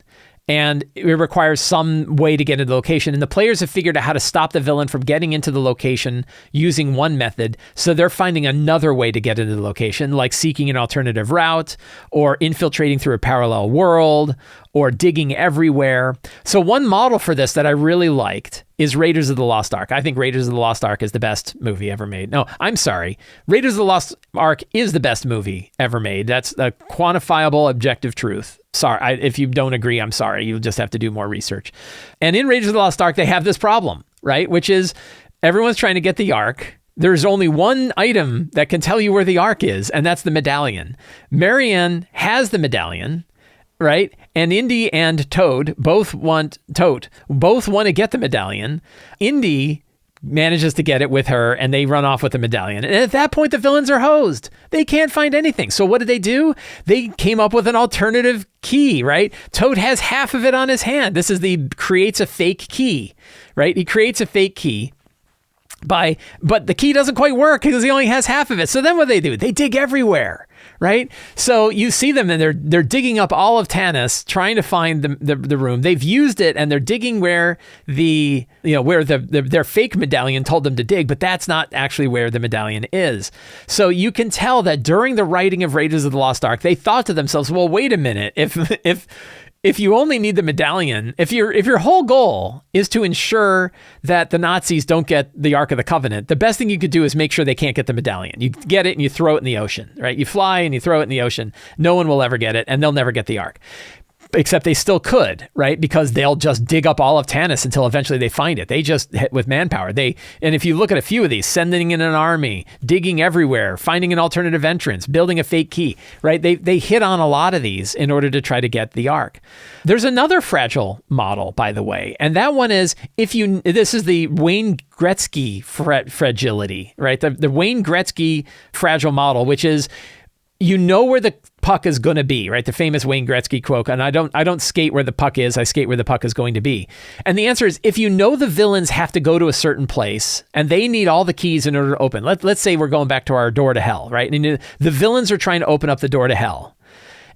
and it requires some way to get into the location. And the players have figured out how to stop the villain from getting into the location using one method. So they're finding another way to get into the location, like seeking an alternative route, or infiltrating through a parallel world, or digging everywhere. So one model for this that I really liked is Raiders of the Lost Ark. I think Raiders of the Lost Ark is the best movie ever made. No, I'm sorry. Raiders of the Lost Ark is the best movie ever made. That's a quantifiable, objective truth. Sorry, if you don't agree, I'm sorry. You'll just have to do more research. And in Raiders of the Lost Ark, they have this problem, right? Which is everyone's trying to get the Ark. There's only one item that can tell you where the Ark is, and that's the medallion. Marianne has the medallion, right? And Indy and Toad both want to get the medallion. Indy manages to get it with her, and they run off with the medallion. And at that point, the villains are hosed. They can't find anything. So what did they do? They came up with an alternative key, right? Toad has half of it on his hand. This is creates a fake key, right? He creates a fake key. But the key doesn't quite work because he only has half of it. So then what do? They dig everywhere, right? So you see them, and they're digging up all of Tanis, trying to find the room. They've used it, and they're digging where their fake medallion told them to dig, but that's not actually where the medallion is. So you can tell that during the writing of Raiders of the Lost Ark, they thought to themselves, well, wait a minute, if you only need the medallion, if your whole goal is to ensure that the Nazis don't get the Ark of the Covenant, the best thing you could do is make sure they can't get the medallion. You get it and you throw it in the ocean, right? You fly and you throw it in the ocean. No one will ever get it, and they'll never get the Ark. Except they still could, right? Because they'll just dig up all of Tanis until eventually they find it. They just hit with manpower. And if you look at a few of these, sending in an army, digging everywhere, finding an alternative entrance, building a fake key, right? They hit on a lot of these in order to try to get the Ark. There's another fragile model, by the way, and that one is this is the Wayne Gretzky fragility, right? The Wayne Gretzky fragile model, which is, you know where the puck is going to be, right? The famous Wayne Gretzky quote, and I don't skate where the puck is, I skate where the puck is going to be. And the answer is, if you know the villains have to go to a certain place and they need all the keys in order to open. Let's say we're going back to our door to hell, right? And the villains are trying to open up the door to hell,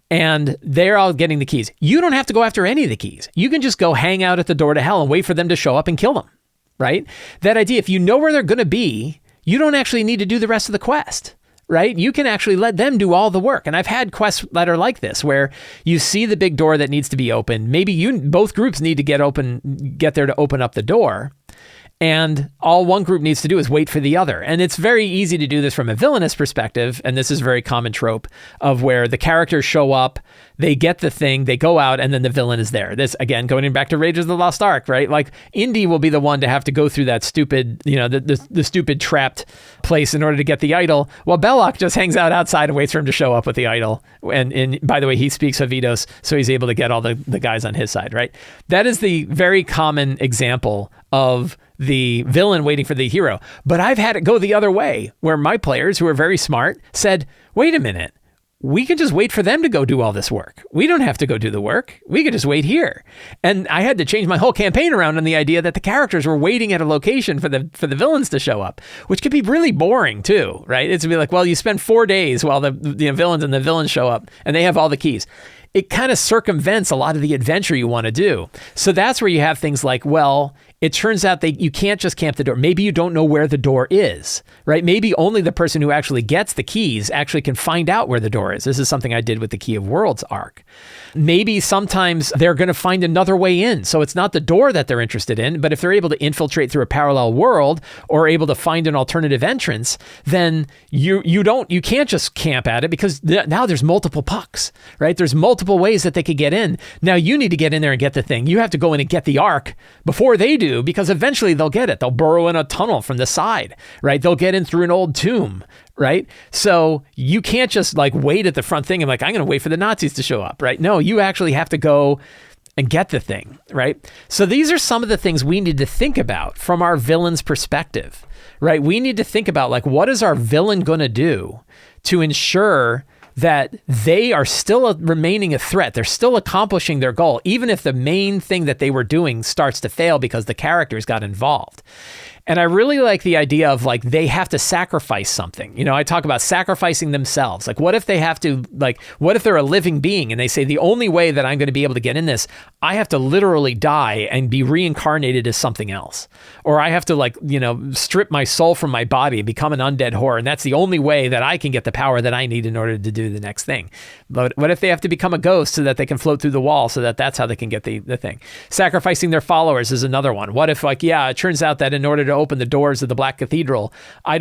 and they're all getting the keys. You don't have to go after any of the keys. You can just go hang out at the door to hell and wait for them to show up and kill them, right? That idea, if you know where they're going to be, you don't actually need to do the rest of the quest. Right? You can actually let them do all the work. And I've had quests that are like this, where you see the big door that needs to be opened. Maybe both groups need to get there to open up the door. And all one group needs to do is wait for the other. And it's very easy to do this from a villainous perspective. And this is a very common trope of where the characters show up, they get the thing, they go out, and then the villain is there. This, again, going back to Raiders of the Lost Ark, right? Like, Indy will be the one to have to go through that stupid, the stupid trapped place in order to get the idol, while Belloc just hangs out outside and waits for him to show up with the idol. And by the way, he speaks Havidos, so he's able to get all the guys on his side, right? That is the very common example of the villain waiting for the hero. But I've had it go the other way, where my players, who are very smart, said, wait a minute, we can just wait for them to go do all this work. We don't have to go do the work. We could just wait here. And I had to change my whole campaign around on the idea that the characters were waiting at a location for the villains to show up, which could be really boring too, right? It's to be like, well, you spend 4 days while the villains and the villains show up and they have all the keys. it kind of circumvents a lot of the adventure you want to do. So that's where you have things like, well, it turns out that you can't just camp the door. Maybe you don't know where the door is, right? Maybe only the person who actually gets the keys actually can find out where the door is. This is something I did with the Key of Worlds arc. Maybe sometimes they're going to find another way in. So it's not the door that they're interested in, but if they're able to infiltrate through a parallel world or able to find an alternative entrance, then you can't just camp at it, because now there's multiple pucks, right? There's multiple ways that they could get in. Now you need to get in there and get the thing. You have to go in and get the arc before they do, because eventually they'll get it. They'll burrow in a tunnel from the side, right? They'll get in through an old tomb, right? So you can't just like wait at the front thing and like, I'm going to wait for the Nazis to show up, right? No, you actually have to go and get the thing, right? So these are some of the things we need to think about from our villain's perspective, right? We need to think about like, what is our villain going to do to ensure that they are still remaining a threat. They're still accomplishing their goal, even if the main thing that they were doing starts to fail because the characters got involved. And I really like the idea of like, they have to sacrifice something. You know, I talk about sacrificing themselves. Like, what if they have to, like, what if they're a living being and they say, the only way that I'm going to be able to get in this, I have to literally die and be reincarnated as something else. Or I have to like, you know, strip my soul from my body and become an undead horror. And that's the only way that I can get the power that I need in order to do the next thing. But what if they have to become a ghost so that they can float through the wall so that that's how they can get the thing? Sacrificing their followers is another one. What if like, yeah, it turns out that in order to open the doors of the Black Cathedral, I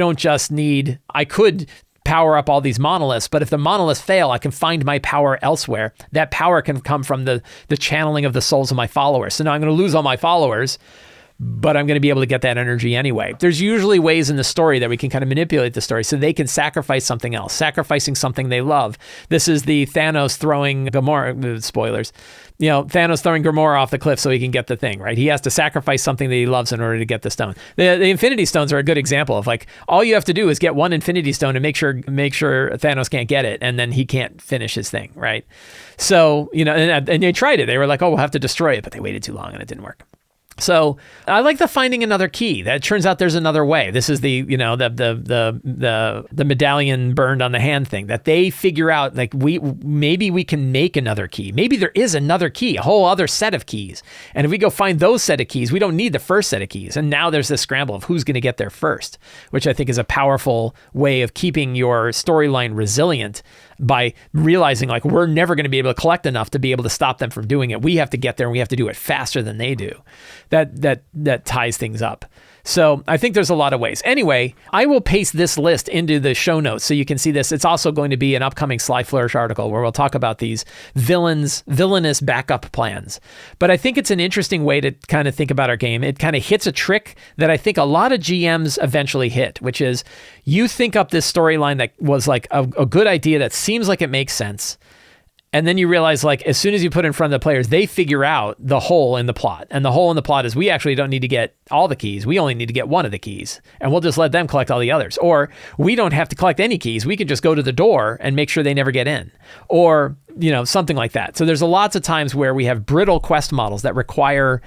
could power up all these monoliths, but if the monoliths fail, I can find my power elsewhere. That power can come from the channeling of the souls of my followers. So now I'm going to lose all my followers, but I'm going to be able to get that energy anyway. There's usually ways in the story that we can kind of manipulate the story so they can sacrifice something else, sacrificing something they love. This is the Thanos throwing Gamora, spoilers, you know, Thanos throwing Gamora off the cliff so he can get the thing, right? He has to sacrifice something that he loves in order to get the stone. The Infinity Stones are a good example of like, all you have to do is get one Infinity Stone and make sure Thanos can't get it, and then he can't finish his thing, right? So, you know, and they tried it. They were like, oh, we'll have to destroy it, but they waited too long and it didn't work. So I like the finding another key. That turns out there's another way. This is the, you know, the medallion burned on the hand thing that they figure out, like maybe we can make another key. Maybe there is another key, a whole other set of keys. And if we go find those set of keys, we don't need the first set of keys. And now there's this scramble of who's going to get there first, which I think is a powerful way of keeping your storyline resilient by realizing like, we're never going to be able to collect enough to be able to stop them from doing it. We have to get there and we have to do it faster than they do. That ties things up. So I think there's a lot of ways. Anyway, I will paste this list into the show notes so you can see this. It's also going to be an upcoming Sly Flourish article where we'll talk about these villainous backup plans. But I think it's an interesting way to kind of think about our game. It kind of hits a trick that I think a lot of GMs eventually hit, which is you think up this storyline that was like a good idea that seems like it makes sense. And then you realize, like, as soon as you put it in front of the players, they figure out the hole in the plot. And the hole in the plot is we actually don't need to get all the keys. We only need to get one of the keys. And we'll just let them collect all the others. Or we don't have to collect any keys. We can just go to the door and make sure they never get in. Or, you know, something like that. So there's lots of times where we have brittle quest models that require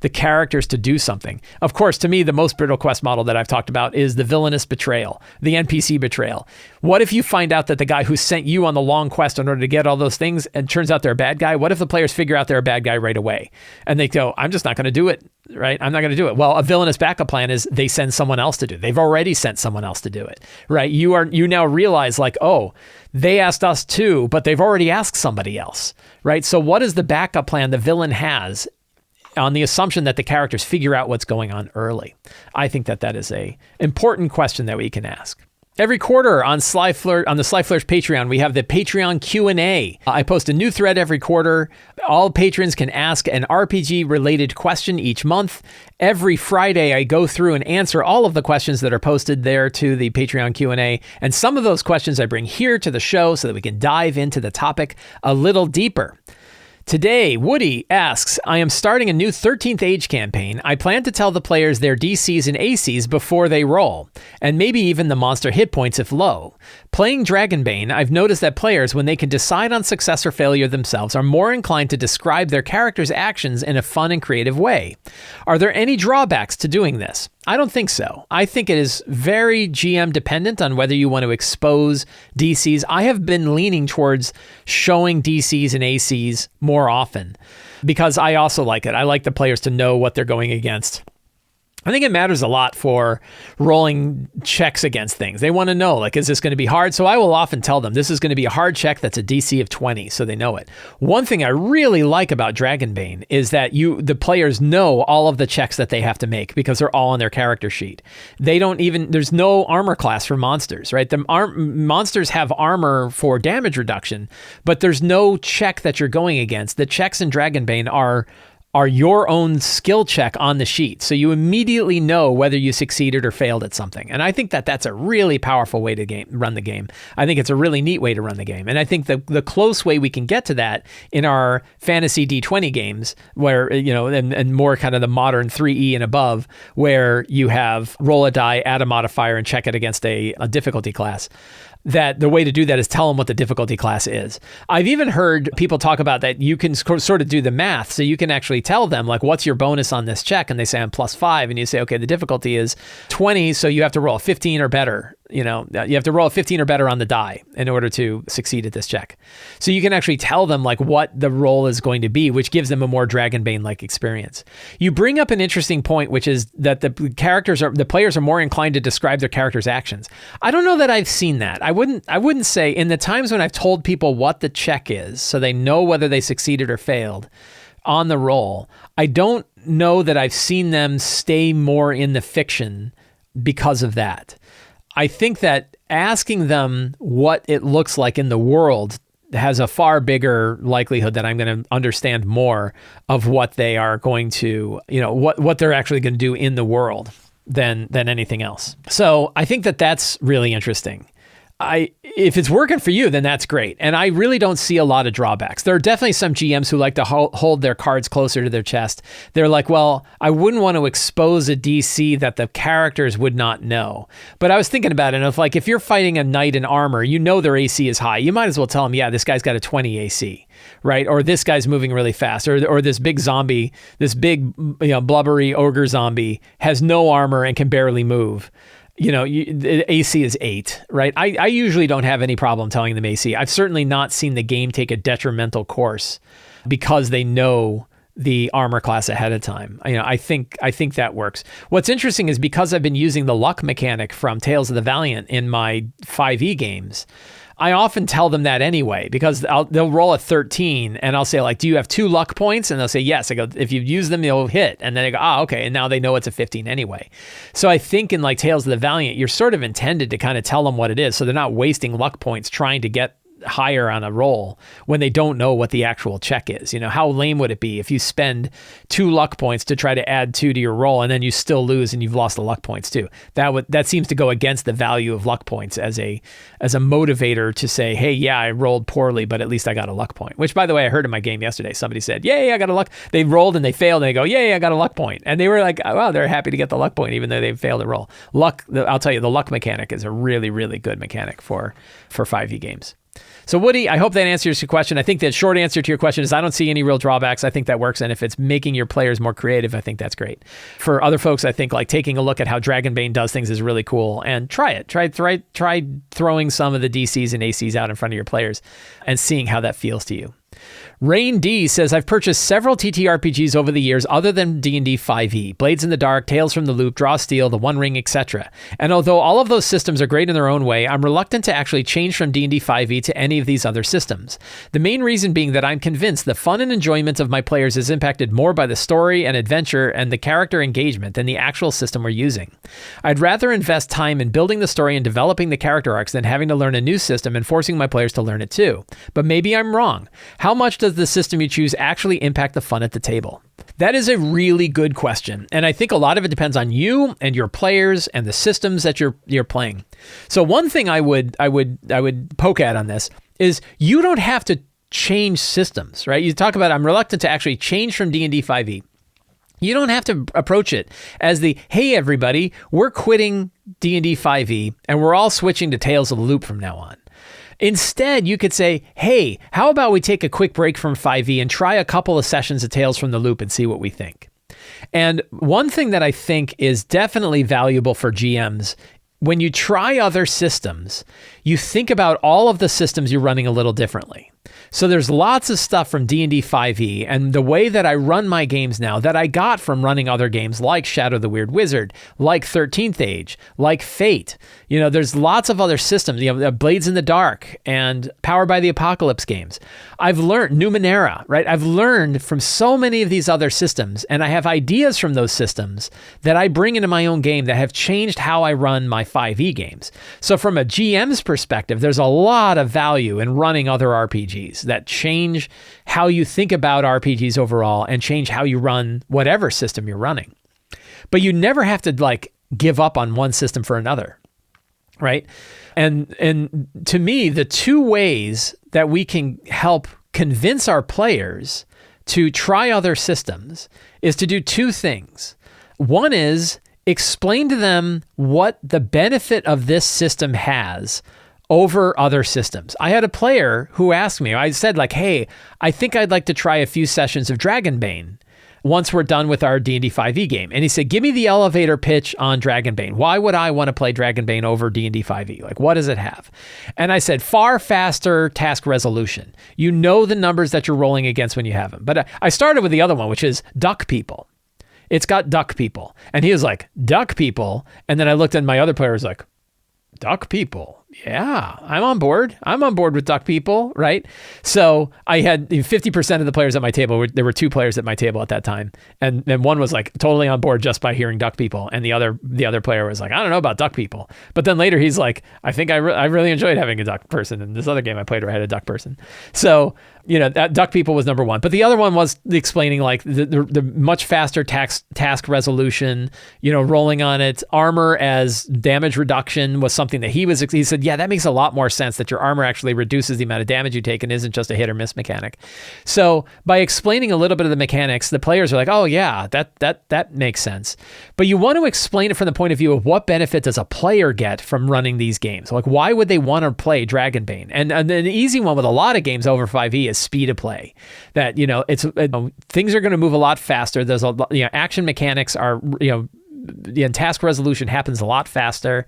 the characters to do something. Of course, to me, the most brittle quest model that I've talked about is the villainous betrayal, the NPC betrayal. What if you find out that the guy who sent you on the long quest in order to get all those things, and turns out they're a bad guy? What if the players figure out they're a bad guy right away? And they go, I'm just not going to do it, right? I'm not going to do it. Well, a villainous backup plan is they send someone else to do it. They've already sent someone else to do it, right? You now realize like, oh, they asked us too, but they've already asked somebody else, right? So what is the backup plan the villain has on the assumption that the characters figure out what's going on early? I think that is a important question that we can ask. Every quarter on the Sly Flourish Patreon, we have the Patreon Q&A. I post a new thread every quarter. All patrons can ask an RPG-related question each month. Every Friday, I go through and answer all of the questions that are posted there to the Patreon Q&A. And some of those questions I bring here to the show so that we can dive into the topic a little deeper. Today, Woody asks, I am starting a new 13th Age campaign. I plan to tell the players their DCs and ACs before they roll, and maybe even the monster hit points if low. Playing Dragonbane, I've noticed that players, when they can decide on success or failure themselves, are more inclined to describe their character's actions in a fun and creative way. Are there any drawbacks to doing this? I don't think so. I think it is very GM dependent on whether you want to expose DCs. I have been leaning towards showing DCs and ACs more often because I also like it. I like the players to know what they're going against. I think it matters a lot for rolling checks against things. They want to know, like, is this going to be hard? So I will often tell them this is going to be a hard check that's a DC of 20, so they know it. One thing I really like about Dragonbane is that the players know all of the checks that they have to make because they're all on their character sheet. There's no armor class for monsters, right? Monsters have armor for damage reduction, but there's no check that you're going against. The checks in Dragonbane are your own skill check on the sheet. So you immediately know whether you succeeded or failed at something. And I think that that's a really powerful way to run the game. I think it's a really neat way to run the game. And I think the close way we can get to that in our fantasy D20 games where, and more kind of the modern 3E and above, where you have roll a die, add a modifier, and check it against a difficulty class. That the way to do that is tell them what the difficulty class is. I've even heard people talk about that you can sort of do the math. So you can actually tell them, like, what's your bonus on this check? And they say, I'm +5. And you say, okay, the difficulty is 20. So you have to roll a 15 or better. You have to roll a 15 or better on the die in order to succeed at this check. So you can actually tell them like what the roll is going to be, which gives them a more Dragonbane-like experience. You bring up an interesting point, which is that the players are more inclined to describe their character's actions. I don't know that I've seen that. I wouldn't say in the times when I've told people what the check is, so they know whether they succeeded or failed on the roll, I don't know that I've seen them stay more in the fiction because of that. I think that asking them what it looks like in the world has a far bigger likelihood that I'm going to understand more of what they are going to, what they're actually going to do in the world than anything else. So I think that that's really interesting. If it's working for you, then that's great. And I really don't see a lot of drawbacks. There are definitely some GMs who like to hold their cards closer to their chest. They're like, well, I wouldn't want to expose a DC that the characters would not know. But I was thinking about it, and if you're fighting a knight in armor, their AC is high. You might as well tell them, yeah, this guy's got a 20 AC, right? Or this guy's moving really fast. Or this big zombie, this big blubbery ogre zombie has no armor and can barely move. The AC is 8, right? I usually don't have any problem telling them AC. I've certainly not seen the game take a detrimental course because they know the armor class ahead of time. I think that works. What's interesting is because I've been using the luck mechanic from Tales of the Valiant in my 5e games, I often tell them that anyway, because they'll roll a 13 and I'll say, like, do you have 2 luck points? And they'll say, yes. I go, if you use them, you'll hit. And then they go, okay. And now they know it's a 15 anyway. So I think in like Tales of the Valiant, you're sort of intended to kind of tell them what it is. So they're not wasting luck points trying to get higher on a roll when they don't know what the actual check is. How lame would it be if you spend 2 luck points to try to add 2 to your roll and then you still lose and you've lost the luck points too? That seems to go against the value of luck points as a motivator to say, hey, yeah, I rolled poorly, but at least I got a luck point. Which, by the way, I heard in my game yesterday, somebody said, yay, I got a luck. They rolled and they failed and they go, yay, I got a luck point. And they were like, wow, they're happy to get the luck point even though they failed to roll. I'll tell you, the luck mechanic is a really, really good mechanic for 5e games. So Woody, I hope that answers your question. I think the short answer to your question is I don't see any real drawbacks. I think that works. And if it's making your players more creative, I think that's great. For other folks, I think like taking a look at how Dragonbane does things is really cool. And try it. Try throwing some of the DCs and ACs out in front of your players and seeing how that feels to you. Rain D says, I've purchased several TTRPGs over the years other than D&D 5e, Blades in the Dark, Tales from the Loop, Draw Steel, The One Ring, etc. And although all of those systems are great in their own way, I'm reluctant to actually change from D&D 5e to any of these other systems. The main reason being that I'm convinced the fun and enjoyment of my players is impacted more by the story and adventure and the character engagement than the actual system we're using. I'd rather invest time in building the story and developing the character arcs than having to learn a new system and forcing my players to learn it too. But maybe I'm wrong. How much does the system you choose actually impact the fun at the table? That is a really good question. And I think a lot of it depends on you and your players and the systems that you're playing. So one thing I would poke at on this is you don't have to change systems, right? You talk about, I'm reluctant to actually change from D&D 5e. You don't have to approach it as the, hey, everybody, we're quitting D&D 5e and we're all switching to Tales of the Loop from now on. Instead, you could say, hey, how about we take a quick break from 5e and try a couple of sessions of Tales from the Loop and see what we think. And one thing that I think is definitely valuable for GMs, when you try other systems, you think about all of the systems you're running a little differently. So there's lots of stuff from D&D 5e and the way that I run my games now that I got from running other games like Shadow the Weird Wizard, like 13th Age, like Fate. You know, there's lots of other systems, you know, Blades in the Dark and Powered by the Apocalypse games. I've learned Numenera, right? I've learned from so many of these other systems, and I have ideas from those systems that I bring into my own game that have changed how I run my 5e games. So from a GM's perspective, there's a lot of value in running other RPGs that change how you think about RPGs overall and change how you run whatever system you're running. But you never have to like give up on one system for another, right? And to me, the two ways that we can help convince our players to try other systems is to do two things. One is explain to them what the benefit of this system has over other systems. I had a player who asked me, I said like, hey, I think I'd like to try a few sessions of Dragonbane once we're done with our D&D 5e game. And he said, give me the elevator pitch on Dragonbane. Why would I want to play Dragonbane over D&D 5e? Like, what does it have? And I said, far faster task resolution. You know the numbers that you're rolling against when you have them. But I started with the other one, which is Duck People. It's got Duck People. And he was like, Duck People? And then I looked at my other player, was like, Duck People. Yeah, I'm on board. I'm on board with Duck People, right? So I had 50% of the players at my table. There were two players at my table at that time. And then one was like totally on board just by hearing Duck People. And the other player was like, I don't know about Duck People. But then later he's like, I think I really enjoyed having a duck person. And this other game I played where I had a duck person. So, you know, that Duck People was number one. But the other one was explaining like the much faster task resolution, you know, rolling on it. Armor as damage reduction was something that he said, yeah, that makes a lot more sense that your armor actually reduces the amount of damage you take and isn't just a hit or miss mechanic. So by explaining a little bit of the mechanics, the players are like, oh yeah, that makes sense. But you want to explain it from the point of view of what benefit does a player get from running these games? Like, why would they want to play Dragonbane? And an easy one with a lot of games over 5e is speed of play. That, you know, things are going to move a lot faster. There's action mechanics are, task resolution happens a lot faster.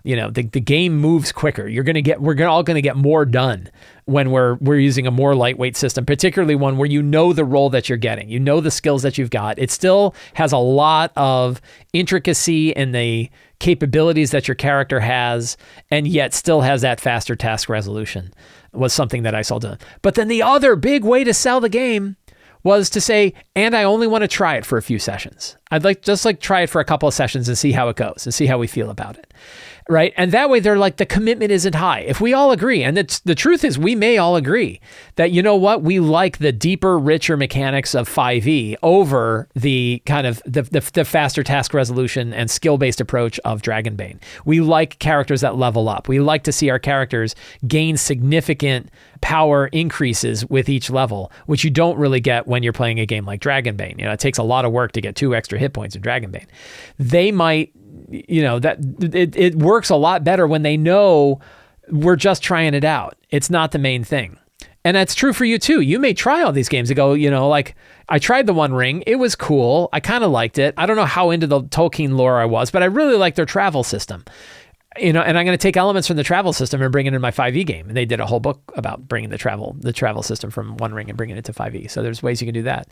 You know, the game moves quicker. We're all going to get more done when we're using a more lightweight system, particularly one where you know the role that you're getting, you know the skills that you've got. It still has a lot of intricacy in the capabilities that your character has, and yet still has that faster task resolution. Was something that I saw done. But then the other big way to sell the game was to say, and I only want to try it for a few sessions. I'd like try it for a couple of sessions and see how it goes and see how we feel about it. Right. And that way they're like, the commitment isn't high. If we all agree, and the truth is we may all agree that, you know what, we like the deeper, richer mechanics of 5e over the kind of the faster task resolution and skill-based approach of Dragonbane. We like characters that level up. We like to see our characters gain significant power increases with each level, which you don't really get when you're playing a game like Dragonbane. You know, it takes a lot of work to get 2 extra hit points in Dragonbane. They might, that it works a lot better when they know we're just trying it out. It's not the main thing. And that's true for you too. You may try all these games and go, like, I tried the One Ring. It was cool. I kind of liked it. I don't know how into the Tolkien lore I was, but I really liked their travel system. And I'm going to take elements from the travel system and bring it in my 5e game. And they did a whole book about bringing the travel system from One Ring and bringing it to 5e. So there's ways you can do that.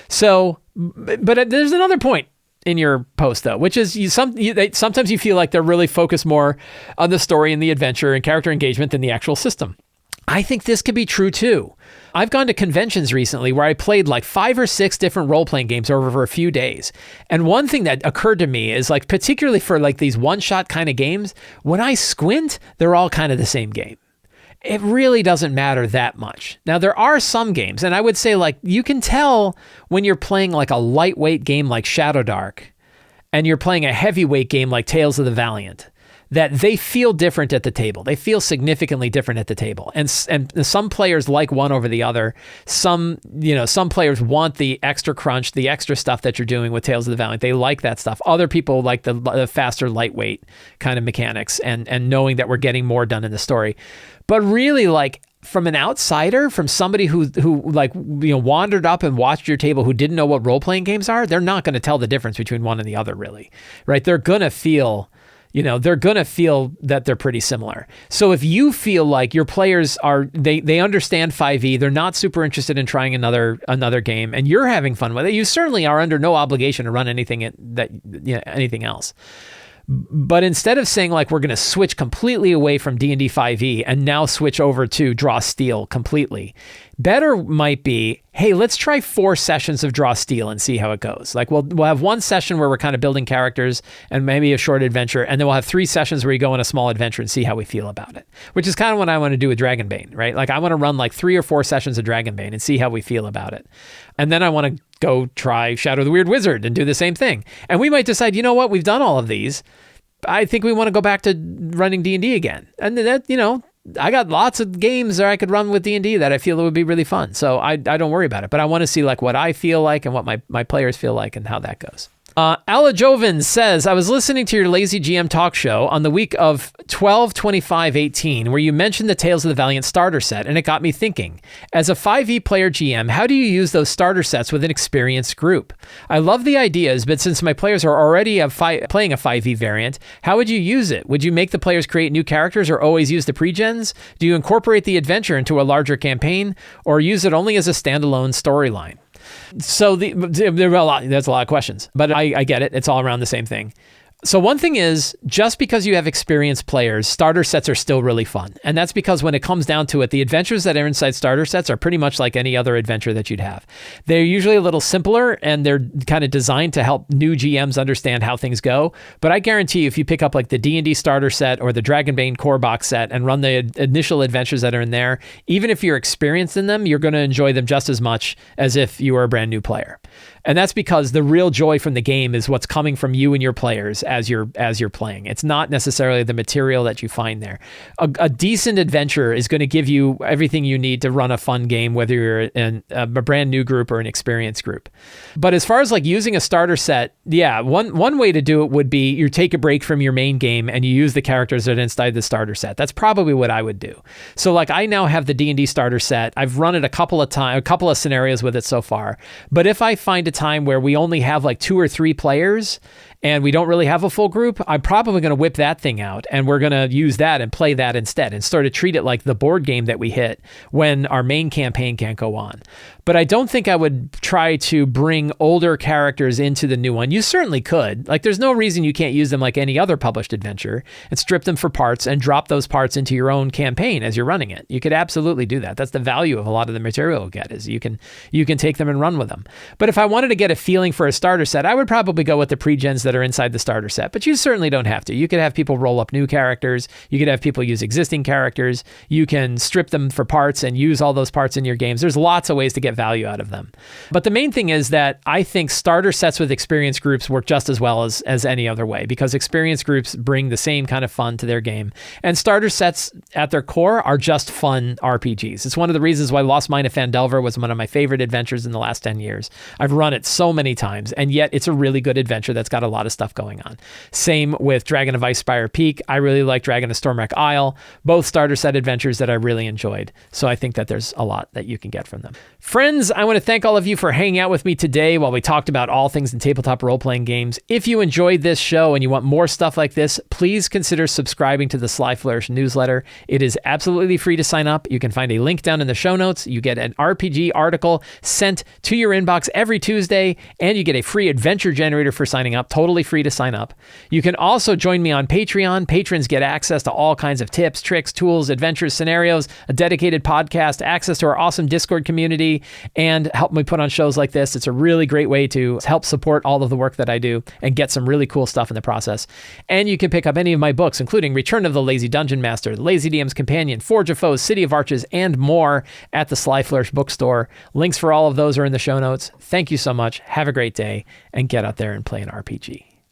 So, but there's another point in your post though, which is sometimes you feel like they're really focused more on the story and the adventure and character engagement than the actual system. I think this could be true too. I've gone to conventions recently where I played like 5 or 6 different role-playing games over a few days. And one thing that occurred to me is, like, particularly for like these one-shot kind of games, when I squint, they're all kind of the same game. It really doesn't matter that much. Now, there are some games, and I would say, like, you can tell when you're playing like a lightweight game like Shadowdark and you're playing a heavyweight game like Tales of the Valiant, that they feel different at the table. They feel significantly different at the table. And some players like one over the other. Some players want the extra crunch, the extra stuff that you're doing with Tales of the Valiant. They like that stuff. Other people like the faster, lightweight kind of mechanics and knowing that we're getting more done in the story. But really, like, from an outsider, from somebody who wandered up and watched your table, who didn't know what role-playing games are, they're not going to tell the difference between one and the other, really, right? They're going to feel that they're pretty similar. So if you feel like your players they understand 5e, they're not super interested in trying another game, and you're having fun with it, you certainly are under no obligation to run anything else. But instead of saying, like, we're going to switch completely away from D&D 5e and now switch over to Draw Steel completely, better might be, hey, let's try 4 sessions of Draw Steel and see how it goes. Like, we'll have one session where we're kind of building characters and maybe a short adventure, and then we'll have 3 sessions where you go on a small adventure and see how we feel about it, which is kind of what I want to do with Dragonbane, right? Like, I want to run like 3 or 4 sessions of Dragonbane and see how we feel about it. And then I want to go try Shadow of the Weird Wizard and do the same thing. And we might decide, you know what, we've done all of these. I think we want to go back to running D&D again. And that, I got lots of games that I could run with D&D that I feel it would be really fun. So I don't worry about it, but I want to see like what I feel like and what my players feel like and how that goes. Ala Joven says, I was listening to your Lazy GM talk show on the week of 12/25/18, where you mentioned the Tales of the Valiant starter set, and it got me thinking. As a 5e player GM, how do you use those starter sets with an experienced group? I love the ideas, but since my players are already playing a 5e variant, how would you use it? Would you make the players create new characters or always use the pre-gens? Do you incorporate the adventure into a larger campaign, or use it only as a standalone storyline? So there's a lot of questions, but I get it. It's all around the same thing. So one thing is, just because you have experienced players, starter sets are still really fun. And that's because when it comes down to it, the adventures that are inside starter sets are pretty much like any other adventure that you'd have. They're usually a little simpler, and they're kind of designed to help new GMs understand how things go. But I guarantee you, if you pick up like the D&D starter set or the Dragonbane core box set and run the initial adventures that are in there, even if you're experienced in them, you're going to enjoy them just as much as if you were a brand new player. And that's because the real joy from the game is what's coming from you and your players as you're playing. It's not necessarily the material that you find there. A decent adventure is going to give you everything you need to run a fun game, whether you're in a brand new group or an experienced group. But as far as like using a starter set, yeah, one way to do it would be you take a break from your main game and you use the characters that are inside the starter set. That's probably what I would do. So like I now have the D&D starter set. I've run it a couple of scenarios with it so far. But if I find a time where we only have like 2 or 3 players and we don't really have a full group, I'm probably going to whip that thing out and we're going to use that and play that instead and sort of treat it like the board game that we hit when our main campaign can't go on. But I don't think I would try to bring older characters into the new one. You certainly could. Like, there's no reason you can't use them like any other published adventure and strip them for parts and drop those parts into your own campaign as you're running it. You could absolutely do that. That's the value of a lot of the material you'll get, is you can take them and run with them. But if I wanted to get a feeling for a starter set, I would probably go with the pre-gens that are inside the starter set. But you certainly don't have to. You could have people roll up new characters. You could have people use existing characters. You can strip them for parts and use all those parts in your games. There's lots of ways to get value out of them. But the main thing is that I think starter sets with experienced groups work just as well as any other way, because experienced groups bring the same kind of fun to their game. And starter sets at their core are just fun RPGs. It's one of the reasons why Lost Mine of Phandelver was one of my favorite adventures in the last 10 years. I've run it so many times, and yet it's a really good adventure that's got a lot of stuff going on. Same with Dragon of Icespire Peak. I really like Dragon of Stormwreck Isle, both starter set adventures that I really enjoyed. So I think that there's a lot that you can get from them. Friends, I want to thank all of you for hanging out with me today while we talked about all things in tabletop role-playing games. If you enjoyed this show and you want more stuff like this, please consider subscribing to the Sly Flourish newsletter. It is absolutely free to sign up. You can find a link down in the show notes. You get an RPG article sent to your inbox every Tuesday, and you get a free adventure generator for signing up, totally free to sign up. You can also join me on Patreon. Patrons get access to all kinds of tips, tricks, tools, adventures, scenarios, a dedicated podcast, access to our awesome Discord community, and help me put on shows like this. It's a really great way to help support all of the work that I do and get some really cool stuff in the process. And you can pick up any of my books, including Return of the Lazy Dungeon Master, Lazy DM's Companion, Forge of Foes, City of Arches, and more at the Sly Flourish bookstore. Links for all of those are in the show notes. Thank you so much. Have a great day, and get out there and play an RPG.